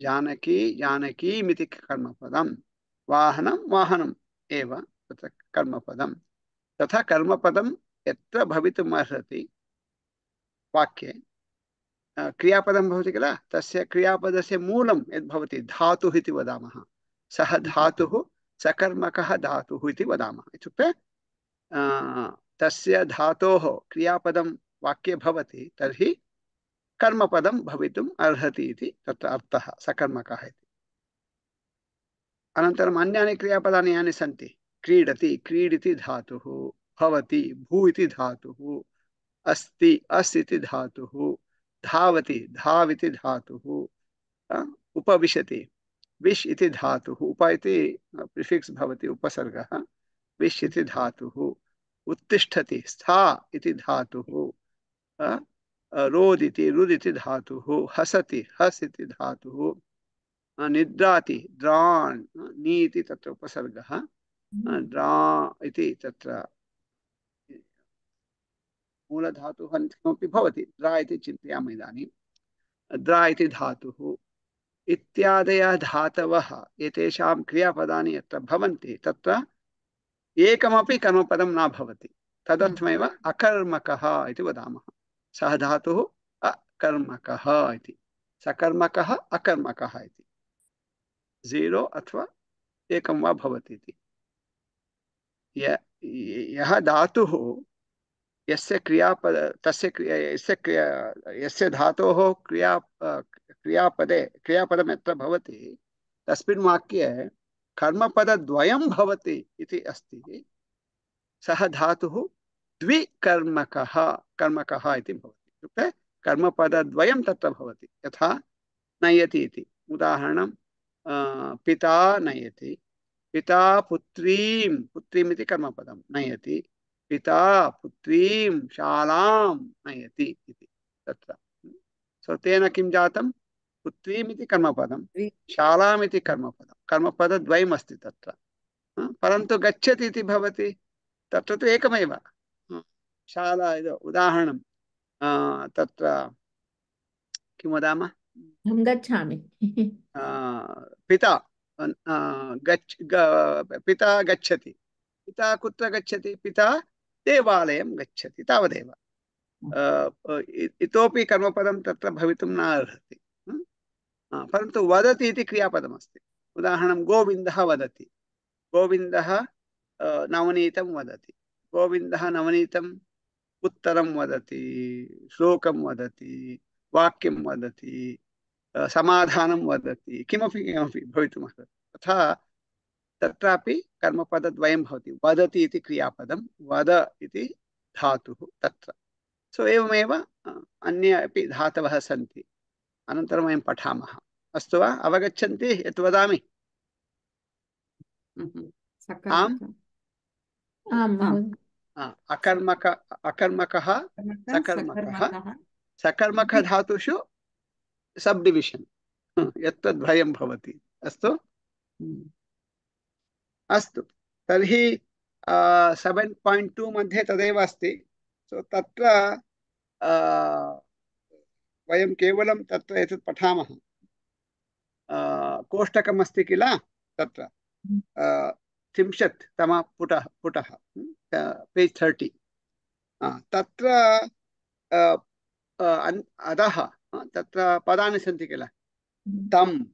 Speaker 1: जानकी जानकीमिति कर्मपदं, वाहनं वाहनम् एव तत्र कर्मपदं। तथा कर्मपदं यत्र भवितुमर्हति वाक्ये क्रियापदं भवति किल, तस्य क्रियापदस्य मूलं यद् भवति धातुः इति वदामः, सः धातुः सकर्मकः धातुः इति वदामः। इत्युक्ते तस्य धातोः क्रियापदं वाक्ये भवति तर्हि कर्मपदं भवितुम् अर्हति इति तत्र अर्थः, सकर्मकः इति। अनन्तरम् अन्यानि क्रियापदानि यानि सन्ति, क्रीडति क्रीडिति धातुः, भवति भू इति धातुः, अस्ति अस् इति धातुः, धावति धाव इति धातुः, उपविशति विश् इति धातुः, उप इति प्रिफिक्स् भवति उपसर्गः, विश् इति धातुः, उत्तिष्ठति स्था इति धातुः, रोदिति रुद् इति धातुः, हसति हस् इति धातुः, निद्राति द्राण् नी इति तत्र उपसर्गः, द्रा इति तत्र मूलधातुः किमपि भवति, द्रा इति चिन्तयामः इदानीं, द्रा इति धातुः इत्यादयः धातवः एतेषां क्रियापदानि यत्र भवन्ति तत्र एकमपि कर्मपदं न भवति, तदर्थमेव अकर्मकः इति वदामः। सः धातुः अकर्मकः इति, सकर्मकः अकर्मकः इति, 0 अथवा एकं वा भवति इति। यः धातुः यस्य क्रियापद तस्य यस्य धातोः क्रियापदं यत्र भवति तस्मिन् वाक्ये कर्मपदद्वयं भवति इति अस्ति, सः धातुः द्विकर्मकः कर्मकः इति भवति। इत्युक्ते कर्मपदद्वयं तत्र भवति। यथा नयति इति उदाहरणं, पिता नयति, पिता पुत्रीं पुत्रीम् इति कर्मपदं नयति, पिता पुत्रीं शालां नयति इति तत्र। सो तेन किं जातं, पुत्रीम् इति कर्मपदं, शालाम् इति कर्मपदं, कर्मपदद्वयम् अस्ति तत्र। परन्तु गच्छति इति भवति, तत्र तु एकमेव शाला। उदाहरणं तत्र किं वदामः,
Speaker 5: अहं गच्छामि।
Speaker 1: पिता पिता गच्छति, पिता कुत्र गच्छति, पिता देवालयं गच्छति, तावदेव। इतोपि कर्मपदं तत्र भवितुं न अर्हति। परन्तु वदति इति क्रियापदमस्ति। उदाहरणं गोविन्दः वदति, गोविन्दः नवनीतं वदति, गोविन्दः नवनीतम् उत्तरं वदति, श्लोकं वदति, वाक्यं वदति, समाधानं वदति, किमपि किमपि भवितुमर्हति। तथा तत्रापि कर्मपदद्वयं भवति, वदति इति क्रियापदं, वद इति धातुः तत्र। सो एवमेव अन्ये अपि धातवः सन्ति, अनन्तरं वयं पठामः। अस्तु वा, अवगच्छन्ति यत् वदामि? आम्, अकर्मकः सकर्मकः, सकर्मकधातुषु सब डिविजन यत्र द्वयं भवति। अस्तु अस्तु, तर्हि 7.2 मध्ये तदेव अस्ति। सो तत्र वयं केवलं तत्र एतत् पठामः। कोष्टकम् अस्ति किल, तत्र 30तमः पुटः पेज् 30, तत्र अधः तत्र पदानि सन्ति किल, तम्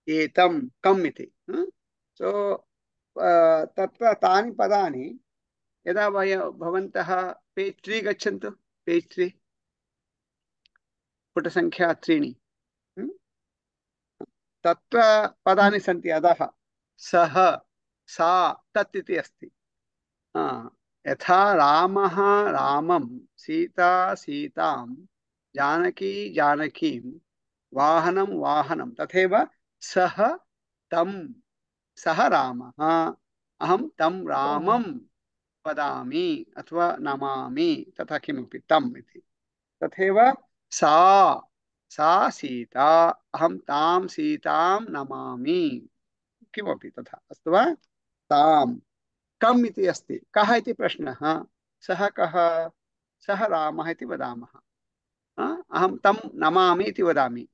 Speaker 1: एतं कम् इति। सो तत्र तानि पदानि यदा भवन्तः पेज् 3 गच्छन्तु, पेज् 3 पुटसङ्ख्या 3, तत्र पदानि सन्ति अधः, सः सा तत् इति अस्ति। यथा रामः रामं, सीता सीतां, जानकी जानकीं, वाहनं वाहनं, तथैव सः तं, सः रामः, अहं तं रामं वदामि अथवा नमामि, तथा किमपि तम् इति। तथैव सा सा सीता, अहं तां सीतां नमामि, किमपि तथा। अस्तु वा, तां। कम् इति अस्ति, कः इति प्रश्नः, सः कः, सः रामः इति वदामः, अहं तं नमामि इति वदामि।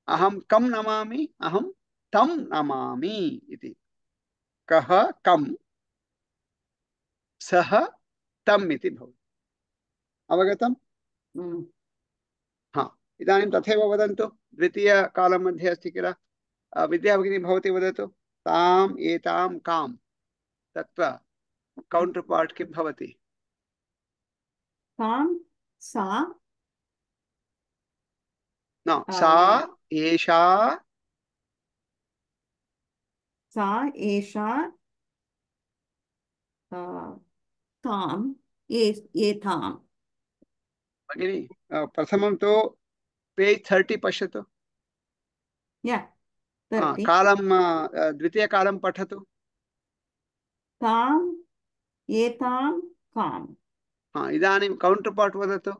Speaker 1: अहं कं नमामि, अहं तं नमामि इति। कः कं, सः तम् इति भवति। अवगतम्? हाँ, इदानीं तथैव वदन्तु। द्वितीयकालं मध्ये अस्ति किल। विद्या भगिनी भवती वदतु। ताम् एतां कां, तत्र कौण्टर् पार्ट् किं भवति?
Speaker 3: तां सा
Speaker 1: न, सा एषा
Speaker 3: सा एषा तां एतां।
Speaker 1: भगिनी, प्रथमं तु पेज् 30 पश्यतु।
Speaker 3: या 30
Speaker 1: कालं द्वितीयकालं पठतु।
Speaker 3: तां एतां कां।
Speaker 1: इदानीं कौण्टर् पार्ट् वदतु।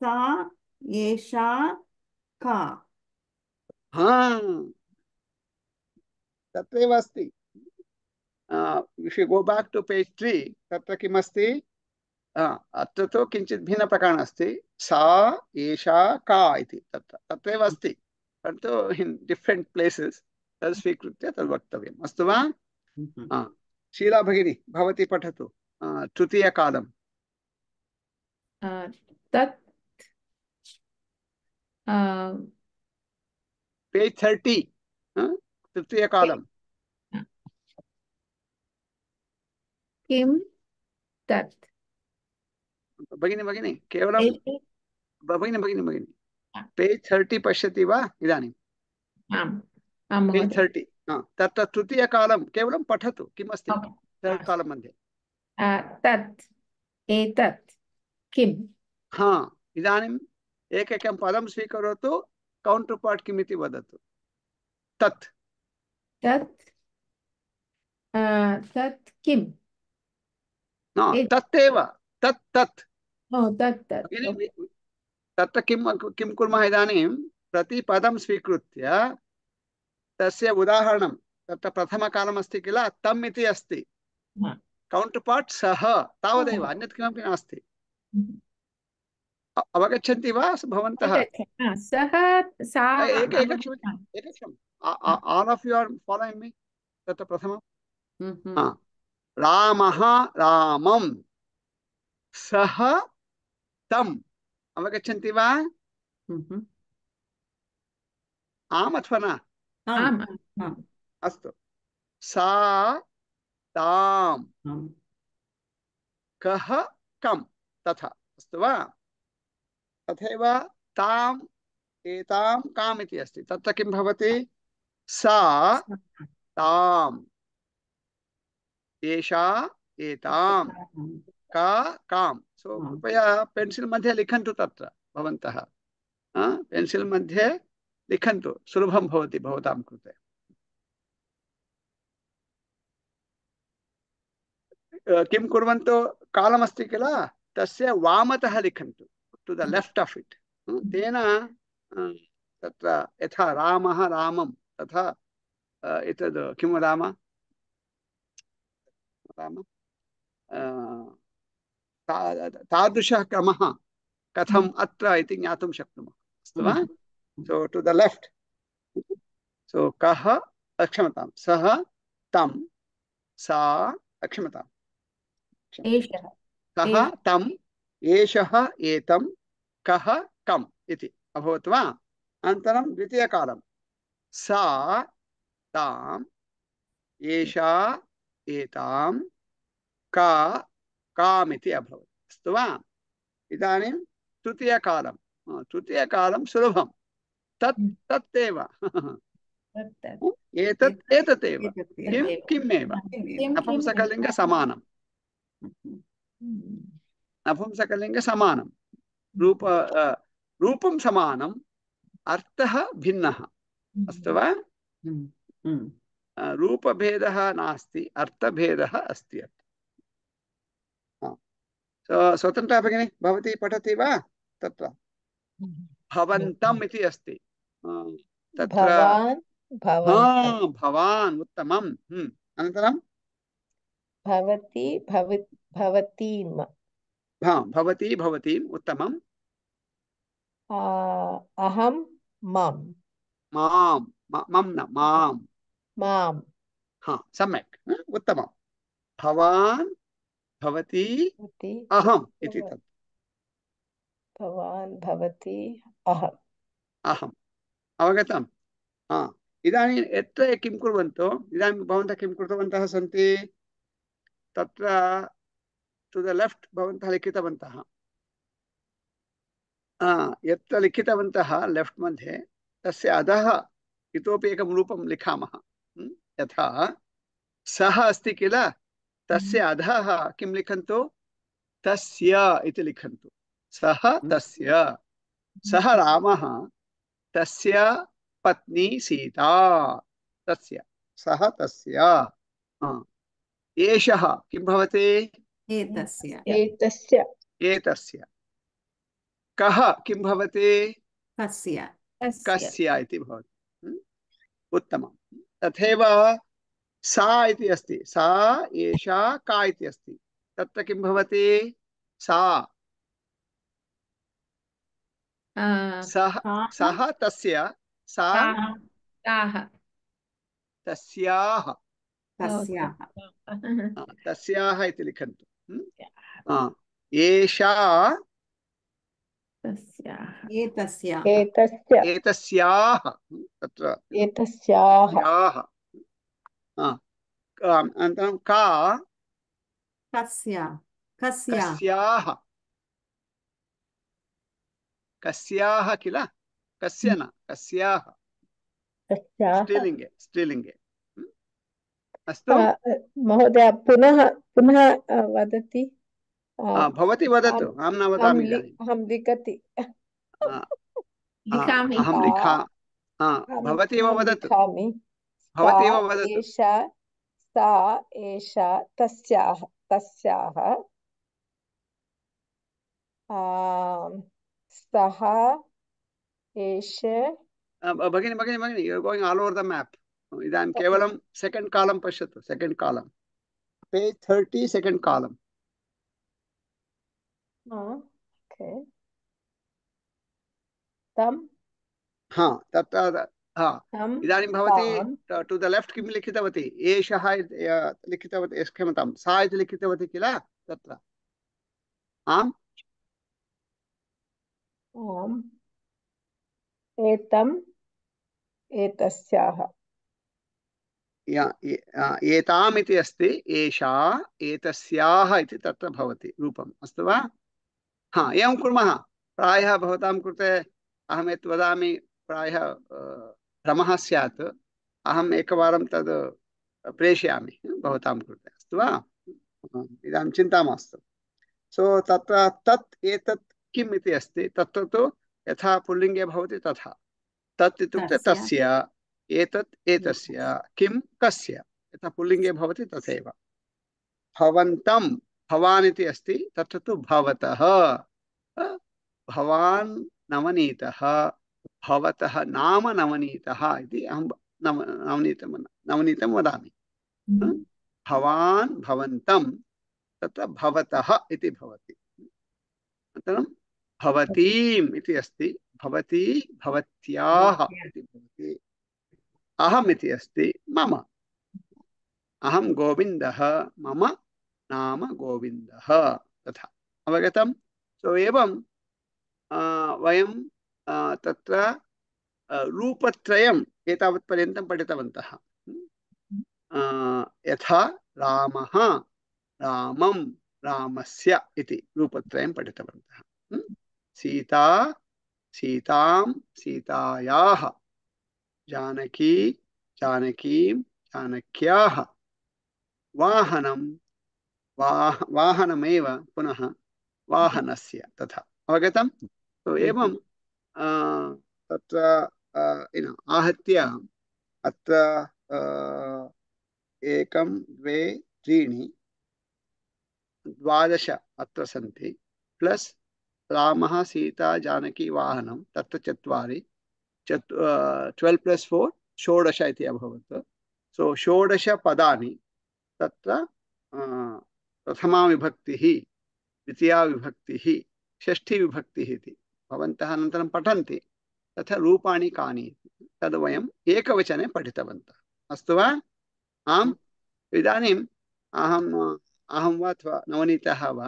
Speaker 3: सा एषा का।
Speaker 1: तत्रैव अस्ति। इफ् यु गो बैक् टु पेज् 3, तत्र किमस्ति? अत्र तु किञ्चित् भिन्नप्रकारेण अस्ति। सा एषा का इति तत्रैव अस्ति, परन्तु इन् डिफ्रेण्ट् प्लेसेस् तद् स्वीकृत्य तद् वक्तव्यम्। अस्तु वा? शीला भगिनी भवती पठतु तृतीयकालं।
Speaker 5: तत्
Speaker 1: पेज् 30 तृतीयकालं।
Speaker 5: किं तत्
Speaker 1: भगिनी केवलं भगिनी पेज् 30 पश्यति वा इदानीं?
Speaker 5: आम् आम्
Speaker 1: पेज्
Speaker 5: महोदय।
Speaker 1: 30 तत्र तृतीयकालं केवलं पठतु किमस्ति थर्ड् कालं मध्ये।
Speaker 5: तत् एतत् किम्।
Speaker 1: इदानीम् एकैकं पदं स्वीकरोतु, कौण्टर् पार्ट् किमिति वदतु। तत्
Speaker 5: तत् तत् किम्।
Speaker 1: तत्तेव तत् तत्
Speaker 5: तत् तत्
Speaker 1: तत्र किं कुर्मः इदानीं? प्रतिपदं स्वीकृत्य तस्य उदाहरणं, तत्र प्रथमकालम् अस्ति किल, तम् इति अस्ति। कौण्टर् पार्ट् सः, तावदेव, अन्यत् किमपि नास्ति। अवगच्छन्ति वा भवन्तः?
Speaker 5: सः सा
Speaker 1: एकक्षणम्, all of you are following me. तत्र प्रथमं रामः रामं, सः तम्। अवगच्छन्ति वा? आम् अथवा न?
Speaker 5: आम्।
Speaker 1: अस्तु। सा ताम्, कः कम्, तथा। अस्तु वा? तथैव ताम् एतां काम् इति अस्ति। तत्र किं भवति? सा ताम्, एषा एतां, का काम्। सो कृपया पेन्सिल् मध्ये लिखन्तु तत्र भवन्तः। पेन्सिल् मध्ये लिखन्तु, सुलभं भवति भवतां कृते। किं कुर्वन्तु? कालमस्ति किल, तस्य वामतः लिखन्तु, to the left of it. तेन तत्र यथा रामः रामं, तथा एतद् किं वदामः, तादृशः क्रमः कथम् अत्र इति ज्ञातुं शक्नुमः। अस्तु वा? सो टु द लेफ्ट्। सो कः, क्षम्यतां, सः तं, सा, क्षम्यतां, सः तं, एषः एतं, कः कम् इति अभवत् वा? अनन्तरं द्वितीयकालं सा ताम्, एषा एतां, का काम् इति अभवत्। अस्तु वा? इदानीं तृतीयकालं सुलभं। तत् तत्तेव, एतत् एततेव, किं किमेव, नपुंसकलिङ्ग समानं, नपुंसकलिङ्ग समानं, रूपं समानम्, अर्थः भिन्नः। अस्तु वा? रूपभेदः नास्ति, अर्थभेदः अस्ति। स्वतन्त्रा भगिनी भवती पठति वा? तत्र भवन्तम् इति अस्ति। तत्र भवान्, उत्तमम्। अनन्तरं
Speaker 4: भवती भवतीम्,
Speaker 1: भवती भवतीम्, उत्तमम्।
Speaker 4: अहं मम
Speaker 1: मां मम न मां
Speaker 4: माम
Speaker 1: हाँ सम्यक् उत्तमं भवान् भवती
Speaker 4: भवति
Speaker 1: अहम् इति
Speaker 4: भव-
Speaker 1: तत्
Speaker 4: भवान् भवति अहम्
Speaker 1: अहम् अवगतम् हा इदानीं यत्र किं कुर्वन्तो इदानीं भवन्तः किं कृतवन्तः सन्ति तत्र टु द लेफ्ट् भवन्तः लिखितवन्तः यत्र लिखितवन्तः लेफ्ट् मध्ये तस्य अधः इतोपि एकं रूपं लिखामः यथा सः अस्ति किल तस्य अधः किं लिखन्तु तस्य इति लिखन्तु सः तस्य सः रामः तस्य पत्नी सीता तस्य सः तस्य एषः किं भवति
Speaker 3: एतस्य
Speaker 4: एतस्य
Speaker 1: एतस्य कः किं भवति
Speaker 3: कस्य
Speaker 5: तस्य
Speaker 1: कस्य इति भवति उत्तमं तथैव सा इति अस्ति सा एषा का इति अस्ति तत्र किं भवति सा सः
Speaker 3: ताः
Speaker 1: सः तस्य सा
Speaker 5: ताः ताः
Speaker 1: तस्याः
Speaker 3: तस्याः
Speaker 1: तस्याः इति लिखन्तु एषा
Speaker 5: तस्याः
Speaker 3: एतस्याः
Speaker 4: एतस्य
Speaker 1: एतस्याः तत्र
Speaker 4: एतस्याः
Speaker 1: याः अनन्तरं का
Speaker 3: कस्य कस्याः
Speaker 1: कस्याः कस्याः किल कस्य न कस्याः
Speaker 4: तस्याः
Speaker 1: स्त्रीलिङ्गे स्त्रीलिङ्गे अस्तु
Speaker 4: महोदय पुनः पुनः वदति
Speaker 1: भवती वदतु अहं न वदामि इदानीं
Speaker 4: अहं लिखति
Speaker 5: लिखामि
Speaker 1: अहं लिखा भवती एव
Speaker 4: अहं
Speaker 1: वदतु
Speaker 4: लिखामि
Speaker 1: भवती एव
Speaker 4: सा
Speaker 1: वदतु
Speaker 4: एषा सा एषा तस्याः तस्याः सः एष
Speaker 1: भगिनी भगिनी भगिनी यु गोइङ्ग् आल् ओवर् द मैप् इदानीं केवलं सेकेण्ड् कालं पश्यतु सेकेण्ड् कालं पेज् 30 सेकेण्ड् कालं
Speaker 4: तं
Speaker 1: हा तत्र हा
Speaker 4: तं
Speaker 1: इदानीं भवती
Speaker 4: तां
Speaker 1: टु द लेफ्ट् किं लिखितवती एषः लिखितवती क्षम्यतां सा इति लिखितवती किल तत्र आम्
Speaker 4: आम् एतं एतस्याः
Speaker 1: एताम् इति अस्ति एषा एतस्याः इति तत्र भवति रूपम् अस्तु वा हा एवं कुर्मः प्रायः भवतां कृते अहं यत् वदामि प्रायः भ्रमः स्यात् अहम् एकवारं तद् प्रेषयामि भवतां कृते अस्तु वा इदानीं चिन्ता मास्तु सो तत्र तत् एतत् किम् इति अस्ति तत्र तु यथा पुल्लिङ्गे भवति तथा तत् इत्युक्ते तस्य एतत् एतस्य किं कस्य यथा पुल्लिङ्गे भवति तथैव भवन्तं भवान् इति अस्ति तत्र तु भवतः भवान् नवनीतः भवतः नाम नवनीतः इति अहं नवनीतं वदामि भवान् भवन्तं तत्र भवतः इति भवति अनन्तरं भवतीम् इति अस्ति भवती भवत्याः इति भवति अहम् इति अस्ति मम अहं गोविन्दः मम नाम गोविन्दः तथा अवगतं सो एवं वयं तत्र रूपत्रयम् एतावत्पर्यन्तं पठितवन्तः यथा रामः रामं रामस्य इति रूपत्रयं पठितवन्तः सीता सीतां सीतायाः जानकी जानकीं जानक्याः वाहनं वाहनमेव पुनः वाहनस्य तथा अवगतं तो एवं तत्र आहत्य अत्र एकं द्वे त्रीणि 12 अत्र सन्ति प्लस् रामः सीता जानकी वाहनं तत्र 4 12 + 4 षोडश इति अभवत् सो 16 पदानि तत्र प्रथमा विभक्तिः द्वितीया विभक्तिः षष्ठी विभक्तिः इति भवन्तः अनन्तरं पठन्ति तथा रूपाणि कानि तद् वयम् एकवचने पठितवन्तः अस्तु वा आम् इदानीम् अहं वा अथवा नवनीतः वा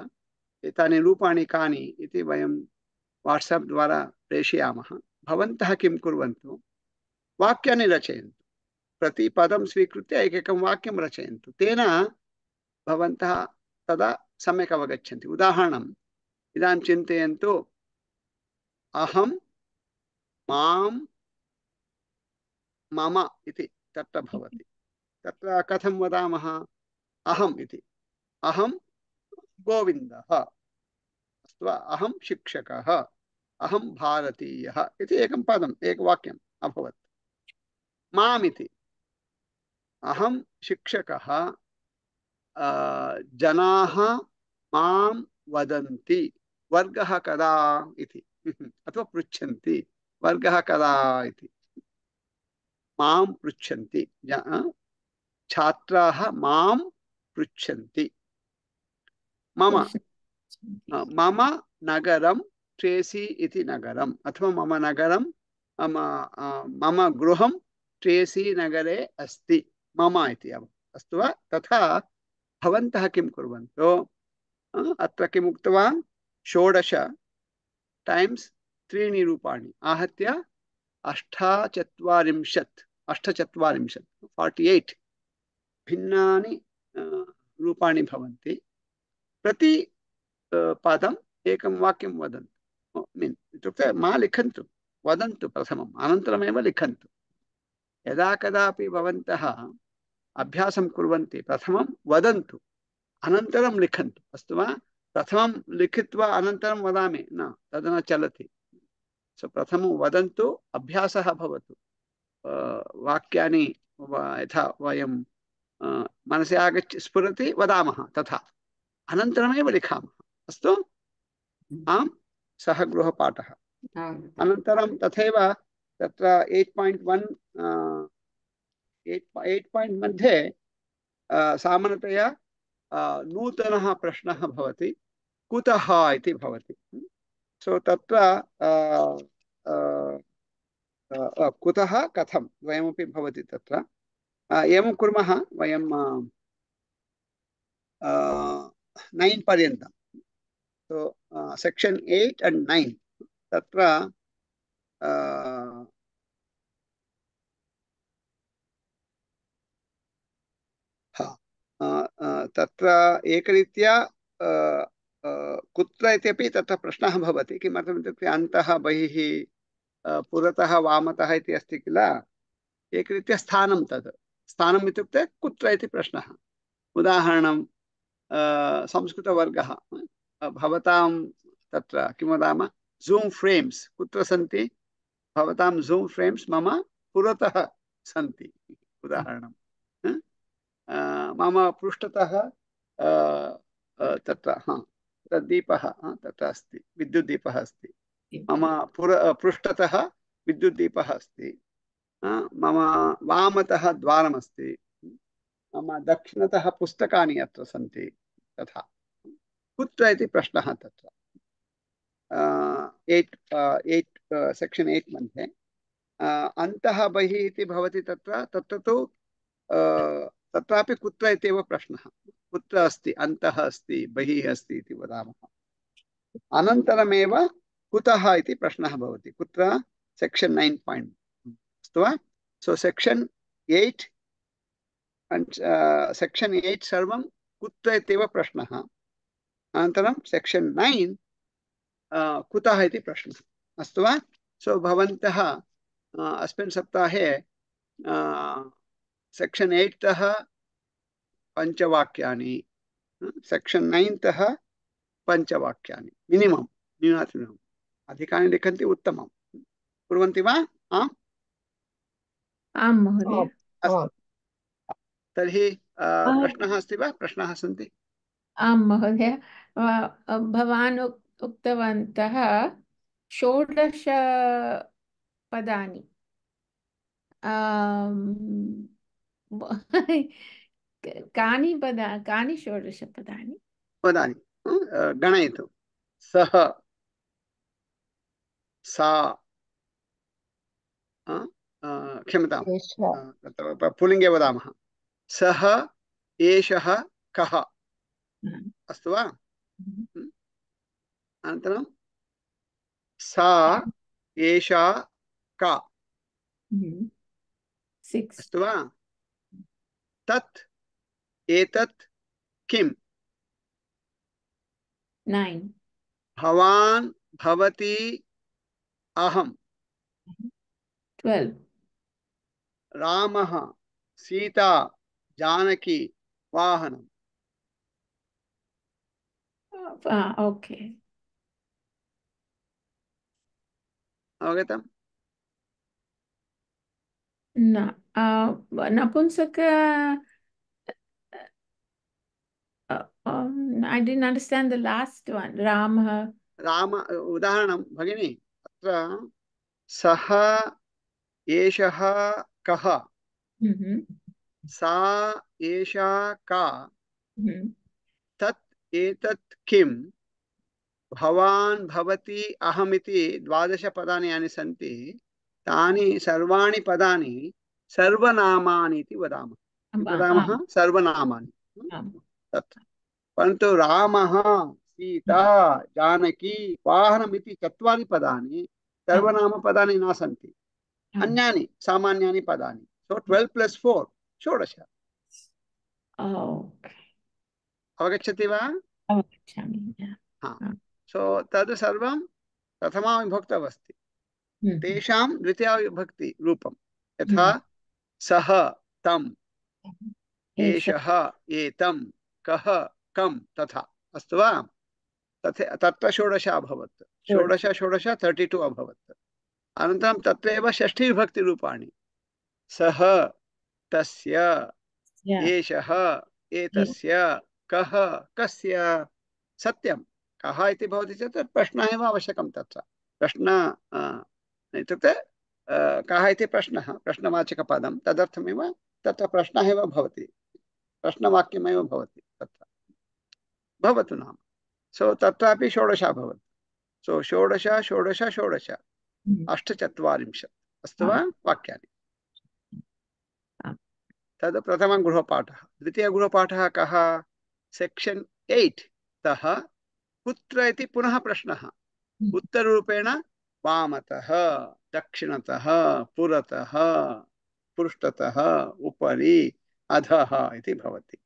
Speaker 1: एतानि रूपाणि कानि इति वयं वाट्साप् द्वारा प्रेषयामः भवन्तः किं कुर्वन्तु वाक्यानि रचयन्तु प्रतिपदं स्वीकृत्य एकैकं वाक्यं रचयन्तु तेन भवन्तः तदा सम्यक् अवगच्छन्ति उदाहरणम् इदानीं चिन्तयन्तु अहं मां मम इति तत्र भवति तत्र कथं वदामः अहम् इति अहं गोविन्दः अस्तु वा अहं शिक्षकः अहं भारतीयः इति एकं पदम् एकवाक्यम् अभवत् मामिति अहं शिक्षकः जनाः मां वदन्ति वर्गः कदा इति अथवा पृच्छन्ति वर्गः कदा इति मां पृच्छन्ति छात्राः मां पृच्छन्ति मम मम नगरं ट्रेसी इति नगरम् अथवा मम नगरं मम गृहं ट्रेसी नगरे अस्ति मम इति अस्तु वा तथा भवन्तः किं कुर्वन्तु अत्र किम् उक्तवान् 16 टाइम्स 3 रूपाणि आहत्य 48 भिन्नानि रूपाणि भवन्ति प्रति पदम् एकं वाक्यं वदन्तु इत्युक्ते मा लिखन्तु वदन्तु प्रथमम् अनन्तरमेव लिखन्तु यदा कदापि भवन्तः अभ्यासं कुर्वन्ति प्रथमं वदन्तु अनन्तरं लिखन्तु अस्तु वा प्रथमं लिखित्वा अनन्तरं वदामि न तद् न चलति सो प्रथमं वदन्तु अभ्यासः भवतु वाक्यानि यथा वयं मनसि स्फुरति वदामः तथा अनन्तरमेव लिखामः अस्तु आम् सः गृहपाठः अनन्तरं तथैव तत्र 8.1 मध्ये सामान्यतया नूतनः प्रश्नः भवति कुतः इति भवति सो तत्र कुतः कथं द्वयमपि भवति तत्र एवं कुर्मः वयं 9 पर्यन्तं सो सेक्शन 8 and 9 तत्र तत्र एकरीत्या कुत्र इत्यपि तत्र प्रश्नः भवति किमर्थम् इत्युक्ते अन्तः बहिः पुरतः वामतः इति अस्ति किल एकरीत्या स्थानं तद् स्थानम् इत्युक्ते कुत्र इति प्रश्नः उदाहरणं संस्कृतवर्गः भवतां तत्र किं वदामः ज़ूम् फ्रेम्स् कुत्र सन्ति भवतां ज़ूम् फ्रेम्स् मम पुरतः सन्ति उदाहरणं मम पृष्ठतः तत्र दीपः तत्र अस्ति विद्युद्दीपः अस्ति मम पृष्ठतः विद्युद्दीपः अस्ति मम वामतः द्वारमस्ति मम दक्षिणतः पुस्तकानि अत्र सन्ति तथा कुत्र इति प्रश्नः तत्र 8 सेक्शन 8 मध्ये अन्तः बहिः इति भवति तत्र तु तत्रापि कुत्र इत्येव प्रश्नः कुत्र अस्ति अन्तः अस्ति बहिः अस्ति इति वदामः अनन्तरमेव कुतः इति प्रश्नः भवति कुत्र सेक्शन 9 पॉइंट अस्तु वा सो सेक्शन 8 सेक्शन 8 सर्वं कुत्र इत्येव प्रश्नः अनन्तरं सेक्शन 9 कुतः इति प्रश्नः अस्तु वा सो भवन्तः अस्मिन् सप्ताहे सेक्शन 8 तः 5 वाक्यानि सेक्शन 9 तः 5 वाक्यानि मिनिमम न्यूनातिन्यूनम् अधिकानि लिखन्ति उत्तमं कुर्वन्ति वा आम्
Speaker 5: आं महोदय
Speaker 1: तर्हि प्रश्नः अस्ति वा प्रश्नाः सन्ति
Speaker 5: आं महोदय भवान् उक्तवन्तः 16 पदानि कानि 16 पदानि
Speaker 1: वदामि गणयतु सः सा क्षम्यतां
Speaker 4: एषः
Speaker 1: तत्र पुल्लिङ्गे वदामः सः एषः कः अस्तु वा अनन्तरं सा एषा का
Speaker 5: 6
Speaker 1: अस्तु वा तत् एतत् किम्
Speaker 5: 9
Speaker 1: भवान् भवती अहं
Speaker 5: 12
Speaker 1: रामः सीता जानकी वाहनम्
Speaker 5: okay
Speaker 1: अवगतम्
Speaker 5: न नपुंसक I didn't understand the last one Ramah
Speaker 1: Ram उदाहरणं भगिनी अत्र सः एषः कः सा एषा का तत् एतत् किं भवान् भवती अहमिति 12 पदानि यानि सन्ति तानि सर्वाणि पदानि सर्वनामानि इति वदामः वदामः सर्वनामानि तत् परन्तु रामः सीता जानकी वाहनम् इति 4 पदानि सर्वनामपदानि न सन्ति अन्यानि सामान्यानि पदानि सो 12 + 4 16 अवगच्छति वा सो तद् सर्वं प्रथमा विभक्तौ अस्ति तेषां द्वितीया विभक्ति रूपं यथा सः तं एषः एतं कः कं तथा अस्तु वा तत्र 16 अभवत् 16 16 32 अभवत् अनन्तरं तत्रैव षष्ठी विभक्तिरूपाणि सः तस्य एषः एतस्य कः कस्य सत्यं कः इति भवति चेत् प्रश्नः एव आवश्यकं तत्र प्रश्न इत्युक्ते कः इति प्रश्नः प्रश्नवाचकपदं तदर्थमेव तत्र प्रश्नः एव भवति प्रश्नवाक्यमेव भवति तत्र भवतु नाम सो तत्रापि 16 अभवत् सो 16 16 16 48 अस्तु वा वाक्यानि तद् प्रथमः गृहपाठः द्वितीयः गृहपाठः कः सेक्शन् 8 तः कुत्र इति पुनः प्रश्नः उत्तररूपेण वामतः दक्षिणतः पुरतः पृष्ठतः उपरि अधः इति भवति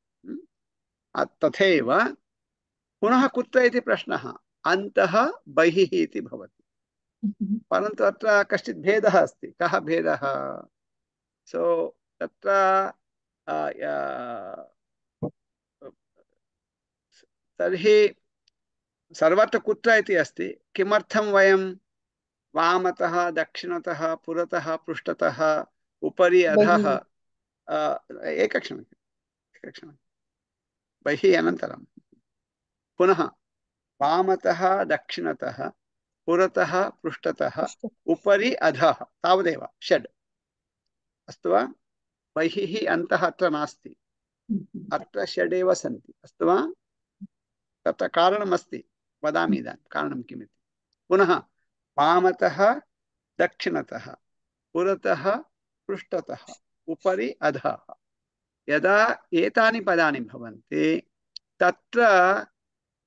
Speaker 1: तथैव पुनः कुत्र इति प्रश्नः अन्तः बहिः इति भवति परन्तु अत्र कश्चित् भेदः अस्ति कः भेदः सो तत्र तर्हि सर्वत्र कुत्र इति अस्ति किमर्थं वयं वामतः दक्षिणतः पुरतः पृष्ठतः उपरि अधः एकक्षणं बहिः अनन्तरं पुनः वामतः दक्षिणतः पुरतः पृष्ठतः उपरि अधः तावदेव 6 अस्तु वा बहिः अन्तः अत्र नास्ति अत्र 6 एव सन्ति अस्तु वा तत्र कारणमस्ति वदामि इदानीं कारणं किमिति पुनः वामतः दक्षिणतः पुरतः पृष्ठतः उपरि अधः यदा एतानि पदानि भवन्ति तत्र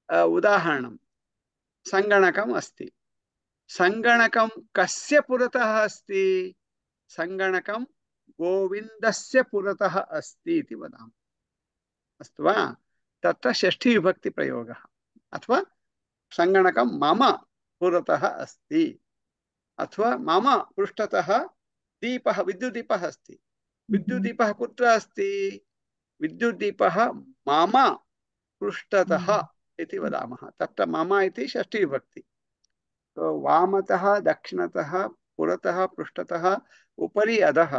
Speaker 1: उदाहरणं सङ्गणकम् अस्ति सङ्गणकं कस्य पुरतः अस्ति सङ्गणकं गोविन्दस्य पुरतः अस्ति इति वदामः अस्तु वा तत्र षष्ठी विभक्ति प्रयोगः अथवा सङ्गणकं मम पुरतः अस्ति अथवा मम पृष्ठतः दीपः विद्युद्दीपः अस्ति विद्युद्दीपः कुत्र अस्ति विद्युद्दीपः मम पृष्ठतः इति वदामः तत्र मम इति षष्ठी विभक्ति तो वामतः दक्षिणतः पुरतः पृष्ठतः उपरि अधः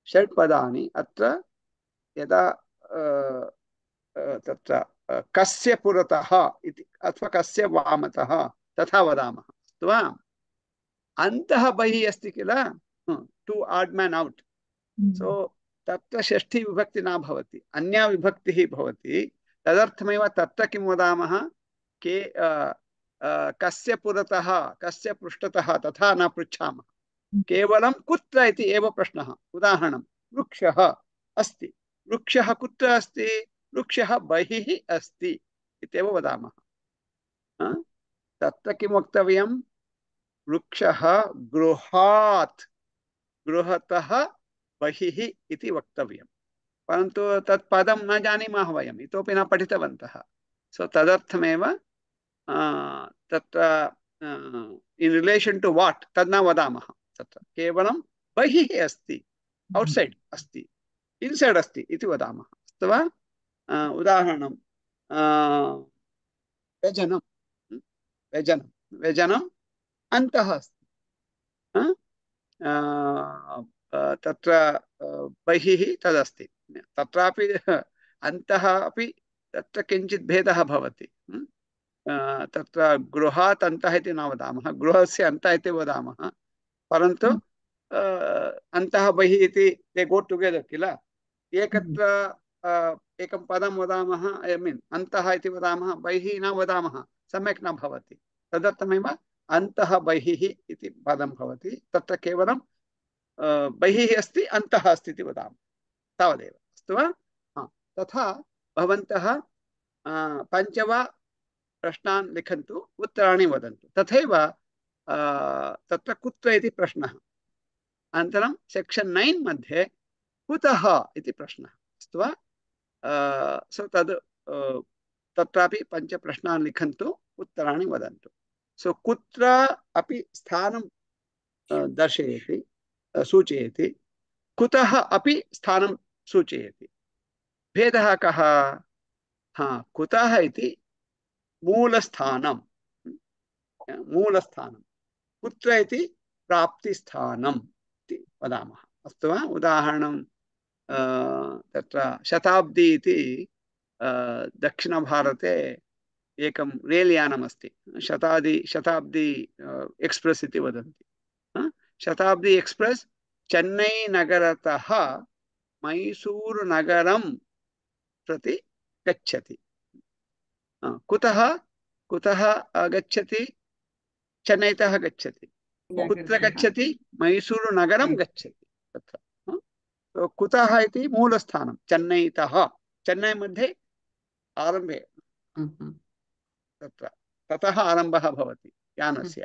Speaker 1: 6 पदानि अत्र यदा तत्र कस्य पुरतः इति अथवा कस्य वामतः तथा वदामः अस्तु वा अन्तः बहिः अस्ति किल टू आड् मैन् औट् सो तत्र षष्ठी विभक्ति न भवति अन्या विभक्तिः भवति तदर्थमेव तत्र किं वदामः के कस्य पुरतः कस्य पृष्ठतः तथा न पृच्छामः केवलं कुत्र इति एव प्रश्नः उदाहरणं वृक्षः अस्ति वृक्षः कुत्र अस्ति वृक्षः बहिः अस्ति इत्येव वदामः तत्र किं वक्तव्यं वृक्षः गृहतः बहिः इति वक्तव्यं परन्तु तत् पदं न जानीमः वयम् इतोपि न पठितवन्तः सो तदर्थमेव तत्र इन् रिलेशन् टु वाट् तद् न वदामः तत्र केवलं बहिः अस्ति औट्सैड् अस्ति इन्सैड् अस्ति इति वदामः अस्तु वा उदाहरणं व्यजनं व्यजनं व्यजनम् अन्तः अस्ति तत्र बहिः तदस्ति तत्रापि अन्तः अपि तत्र किञ्चित् भेदः भवति तत्र गृहात् अन्तः इति न वदामः गृहस्य अन्तः इति वदामः परन्तु अन्तः बहिः इति ते गो टुगेदर् किल एकत्र एकं पदं वदामः ऐ मीन् अन्तः इति वदामः बहिः न वदामः सम्यक् न भवति तदर्थमेव अन्तः बहिः इति पदं भवति तत्र केवलं बहिः अस्ति अन्तः अस्ति इति वदामः तावदेव अस्तु वा तथा भवन्तः पञ्च वा प्रश्नान् लिखन्तु उत्तराणि वदन्तु तथैव तत्र कुत्र इति प्रश्नः अनन्तरं सेक्शन् 9 मध्ये कुतः इति प्रश्नः अस्तु वा सो तद् तत्रापि पञ्च प्रश्नान् लिखन्तु उत्तराणि वदन्तु सो कुत्र अपि स्थानं दर्शयति सूचयति कुतः अपि स्थानं सूचयति भेदः कः कुतः इति मूलस्थानं कुत्र इति प्राप्तिस्थानम् इति वदामः अस्तु वा उदाहरणं तत्र शताब्दी इति दक्षिणभारते एकं रेल् यानमस्ति शताब्दी एक्स्प्रेस् इति वदन्ति शताब्दी एक्स्प्रेस् चेन्नै नगरतः मैसूरु नगरं प्रति गच्छति कुतः गच्छति चेन्नैतः गच्छति कुत्र गच्छति मैसूरु नगरं गच्छति तत्र कुतः इति मूलस्थानं चेन्नैतः चेन्नै मध्ये आरम्भे तत्र ततः आरम्भः भवति यानस्य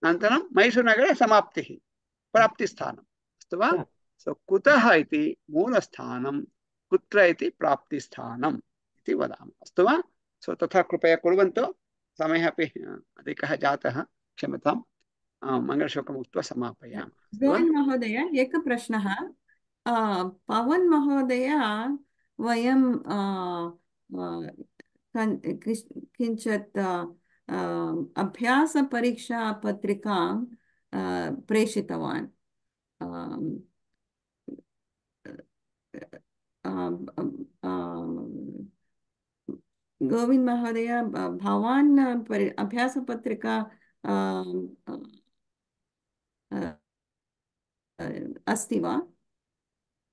Speaker 1: अनन्तरं मैसूरुनगरे समाप्तिः प्राप्तिस्थानम् अस्तु वा सो कुतः इति मूलस्थानं कुत्र इति प्राप्तिस्थानम् इति वदामः अस्तु वा सो तथा कृपया कुर्वन्तु समयः अपि अधिकः जातः क्षम्यतां मङ्गलश्लोकम् उक्त्वा समापयामः
Speaker 3: गोविन्द महोदय एकः प्रश्नः पवन महोदय वयं किञ्चित् अभ्यासपरीक्षा पत्रिकां प्रेषितवान् गोविन्द महोदय भवान् अभ्यासपत्रिका अस्ति वा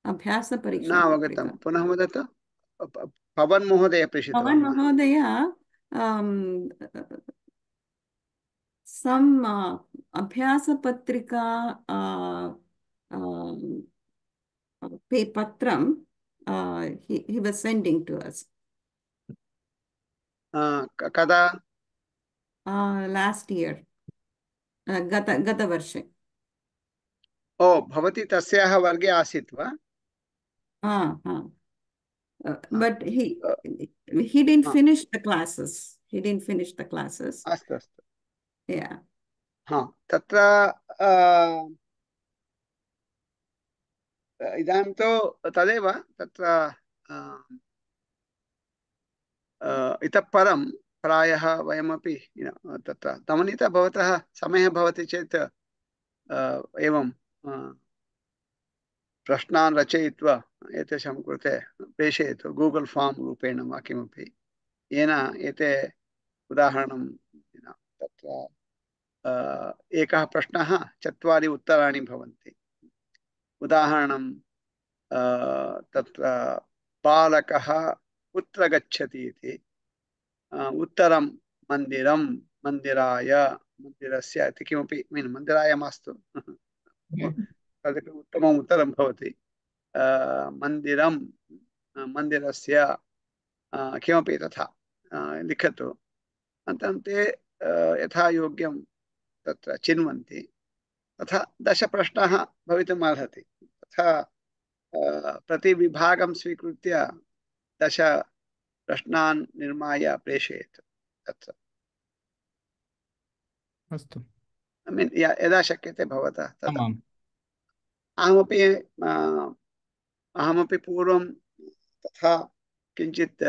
Speaker 3: अभ्यासपरीक्षा
Speaker 1: न अवगतं पुनः वदतु पवन महोदय प्रेषितवान्
Speaker 3: पवन महोदय सम् अभ्यासपत्रिका पत्रं he was sending to us
Speaker 1: कदा
Speaker 3: last year गतवर्षे
Speaker 1: ओ भवती तस्याः वर्गे आसीत् वा
Speaker 3: but he didn't finish the classes
Speaker 1: अस्तु अस्तु
Speaker 3: yeah
Speaker 1: तत्र इदानीं तु तदेव तत्र इतः परं प्रायः वयमपि तत्र तमनीता भवतः समयः भवति चेत् एवं प्रश्नान् रचयित्वा एतेषां कृते प्रेषयतु गूगल् फार्म् रूपेण वा किमपि येन एते उदाहरणं तत्र एकः प्रश्नः 4 उत्तराणि भवन्ति उदाहरणं तत्र बालकः कुत्र गच्छति इति उत्तरं मन्दिरं मन्दिराय मन्दिरस्य इति किमपि मीन् मन्दिराय मास्तु तदपि उत्तमम् उत्तरं भवति मन्दिरं मन्दिरस्य किमपि तथा लिखतु अनन्तरं ते यथा योग्यं तत्र चिन्वन्ति तथा 10 प्रश्नाः भवितुम् अर्हति तथा प्रतिविभागं स्वीकृत्य 10 प्रश्नान् निर्माय प्रेषयतु तत्र
Speaker 2: अस्तु
Speaker 1: I mean, यदा शक्यते भवतः तदा
Speaker 2: आमाम्
Speaker 1: अहमपि पूर्वं तथा किञ्चित्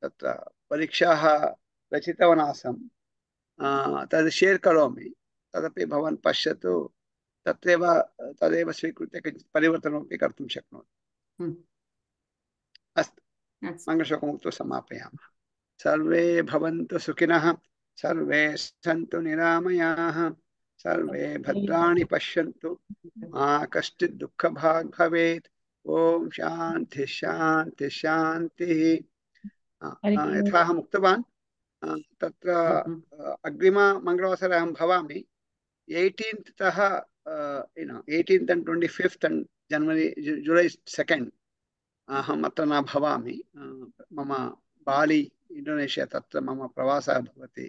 Speaker 1: तत्र परीक्षाः रचितवान् आसम् तद् शेर् करोमि तदपि भवान् पश्यतु तदेव स्वीकृत्य किञ्चित् परिवर्तनमपि कर्तुं शक्नोति अस्तु मङ्गलश्लोकमुक्त्वा समापयामः सर्वे भवन्तु सुखिनः सर्वे सन्तु निरामयाः सर्वे भद्राणि पश्यन्तु मा कश्चित् दुःखभाग् भवेत् ॐ शान्ति शान्ति शान्तिः यथा अहम् उक्तवान् तत्र अग्रिममङ्गलवासरे अहं भवामि 18th तः 18th and 25th and July 2nd अहम् अत्र न भवामि मम बाली इण्डोनेशिया तत्र मम प्रवासः भवति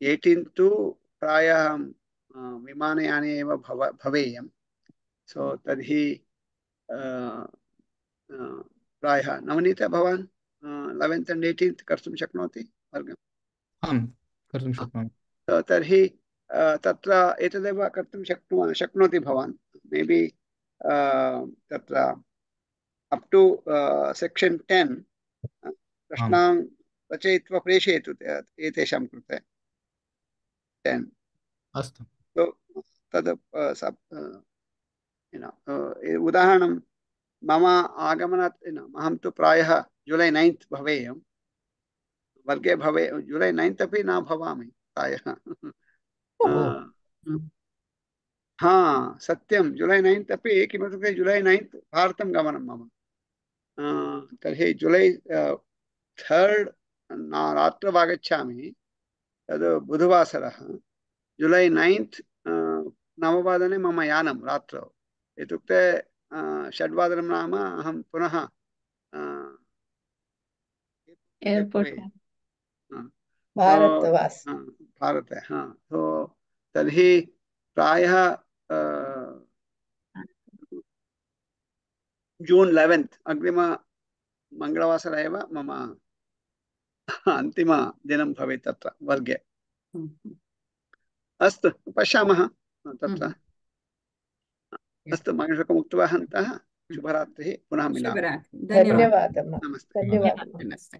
Speaker 1: 18th तु प्रायः विमानयाने एव भवेयम् सो तर्हि प्रायः नवनीत भवान् 11th and 18th कर्तुं शक्नोति वर्गम्
Speaker 2: आम् कर्तुं शक्नोमि
Speaker 1: तर्हि तत्र एतदेव कर्तुं शक्नोति भवान् मे बी तत्र अप् टु सेक्शन् 10 प्रश्नान् रचयित्वा प्रेषयतु एतेषां कृते 10
Speaker 2: अस्तु
Speaker 1: तद् उदाहरणं मम आगमनात् अहं तु प्रायः जुलै 9th भवेयं वर्गे जुलै 9th अपि न भवामि प्रायः हा सत्यं जुलै 9th अपि किमर्थं जुलै 9th भारतं गमनं मम तर्हि जुलै 3rd रात्रौ आगच्छामि तद् बुधवासरः जुलै 9th 9 मम यानं रात्रौ इत्युक्ते 6 नाम अहं पुनः
Speaker 5: एयरपोर्ट्
Speaker 1: भारते तो तर्हि प्रायः जून् 11th अग्रिम मङ्गलवासर एव मम अन्तिमदिनं भवेत् तत्र वर्गे अस्तु पश्यामः तत्र अस्तु मङ्गलश्लोकम् उक्त्वा हन्तः शुभरात्रिः पुनः मिलामः
Speaker 4: धन्यवादः
Speaker 1: नमस्ते
Speaker 4: धन्यवादः
Speaker 3: नमस्ते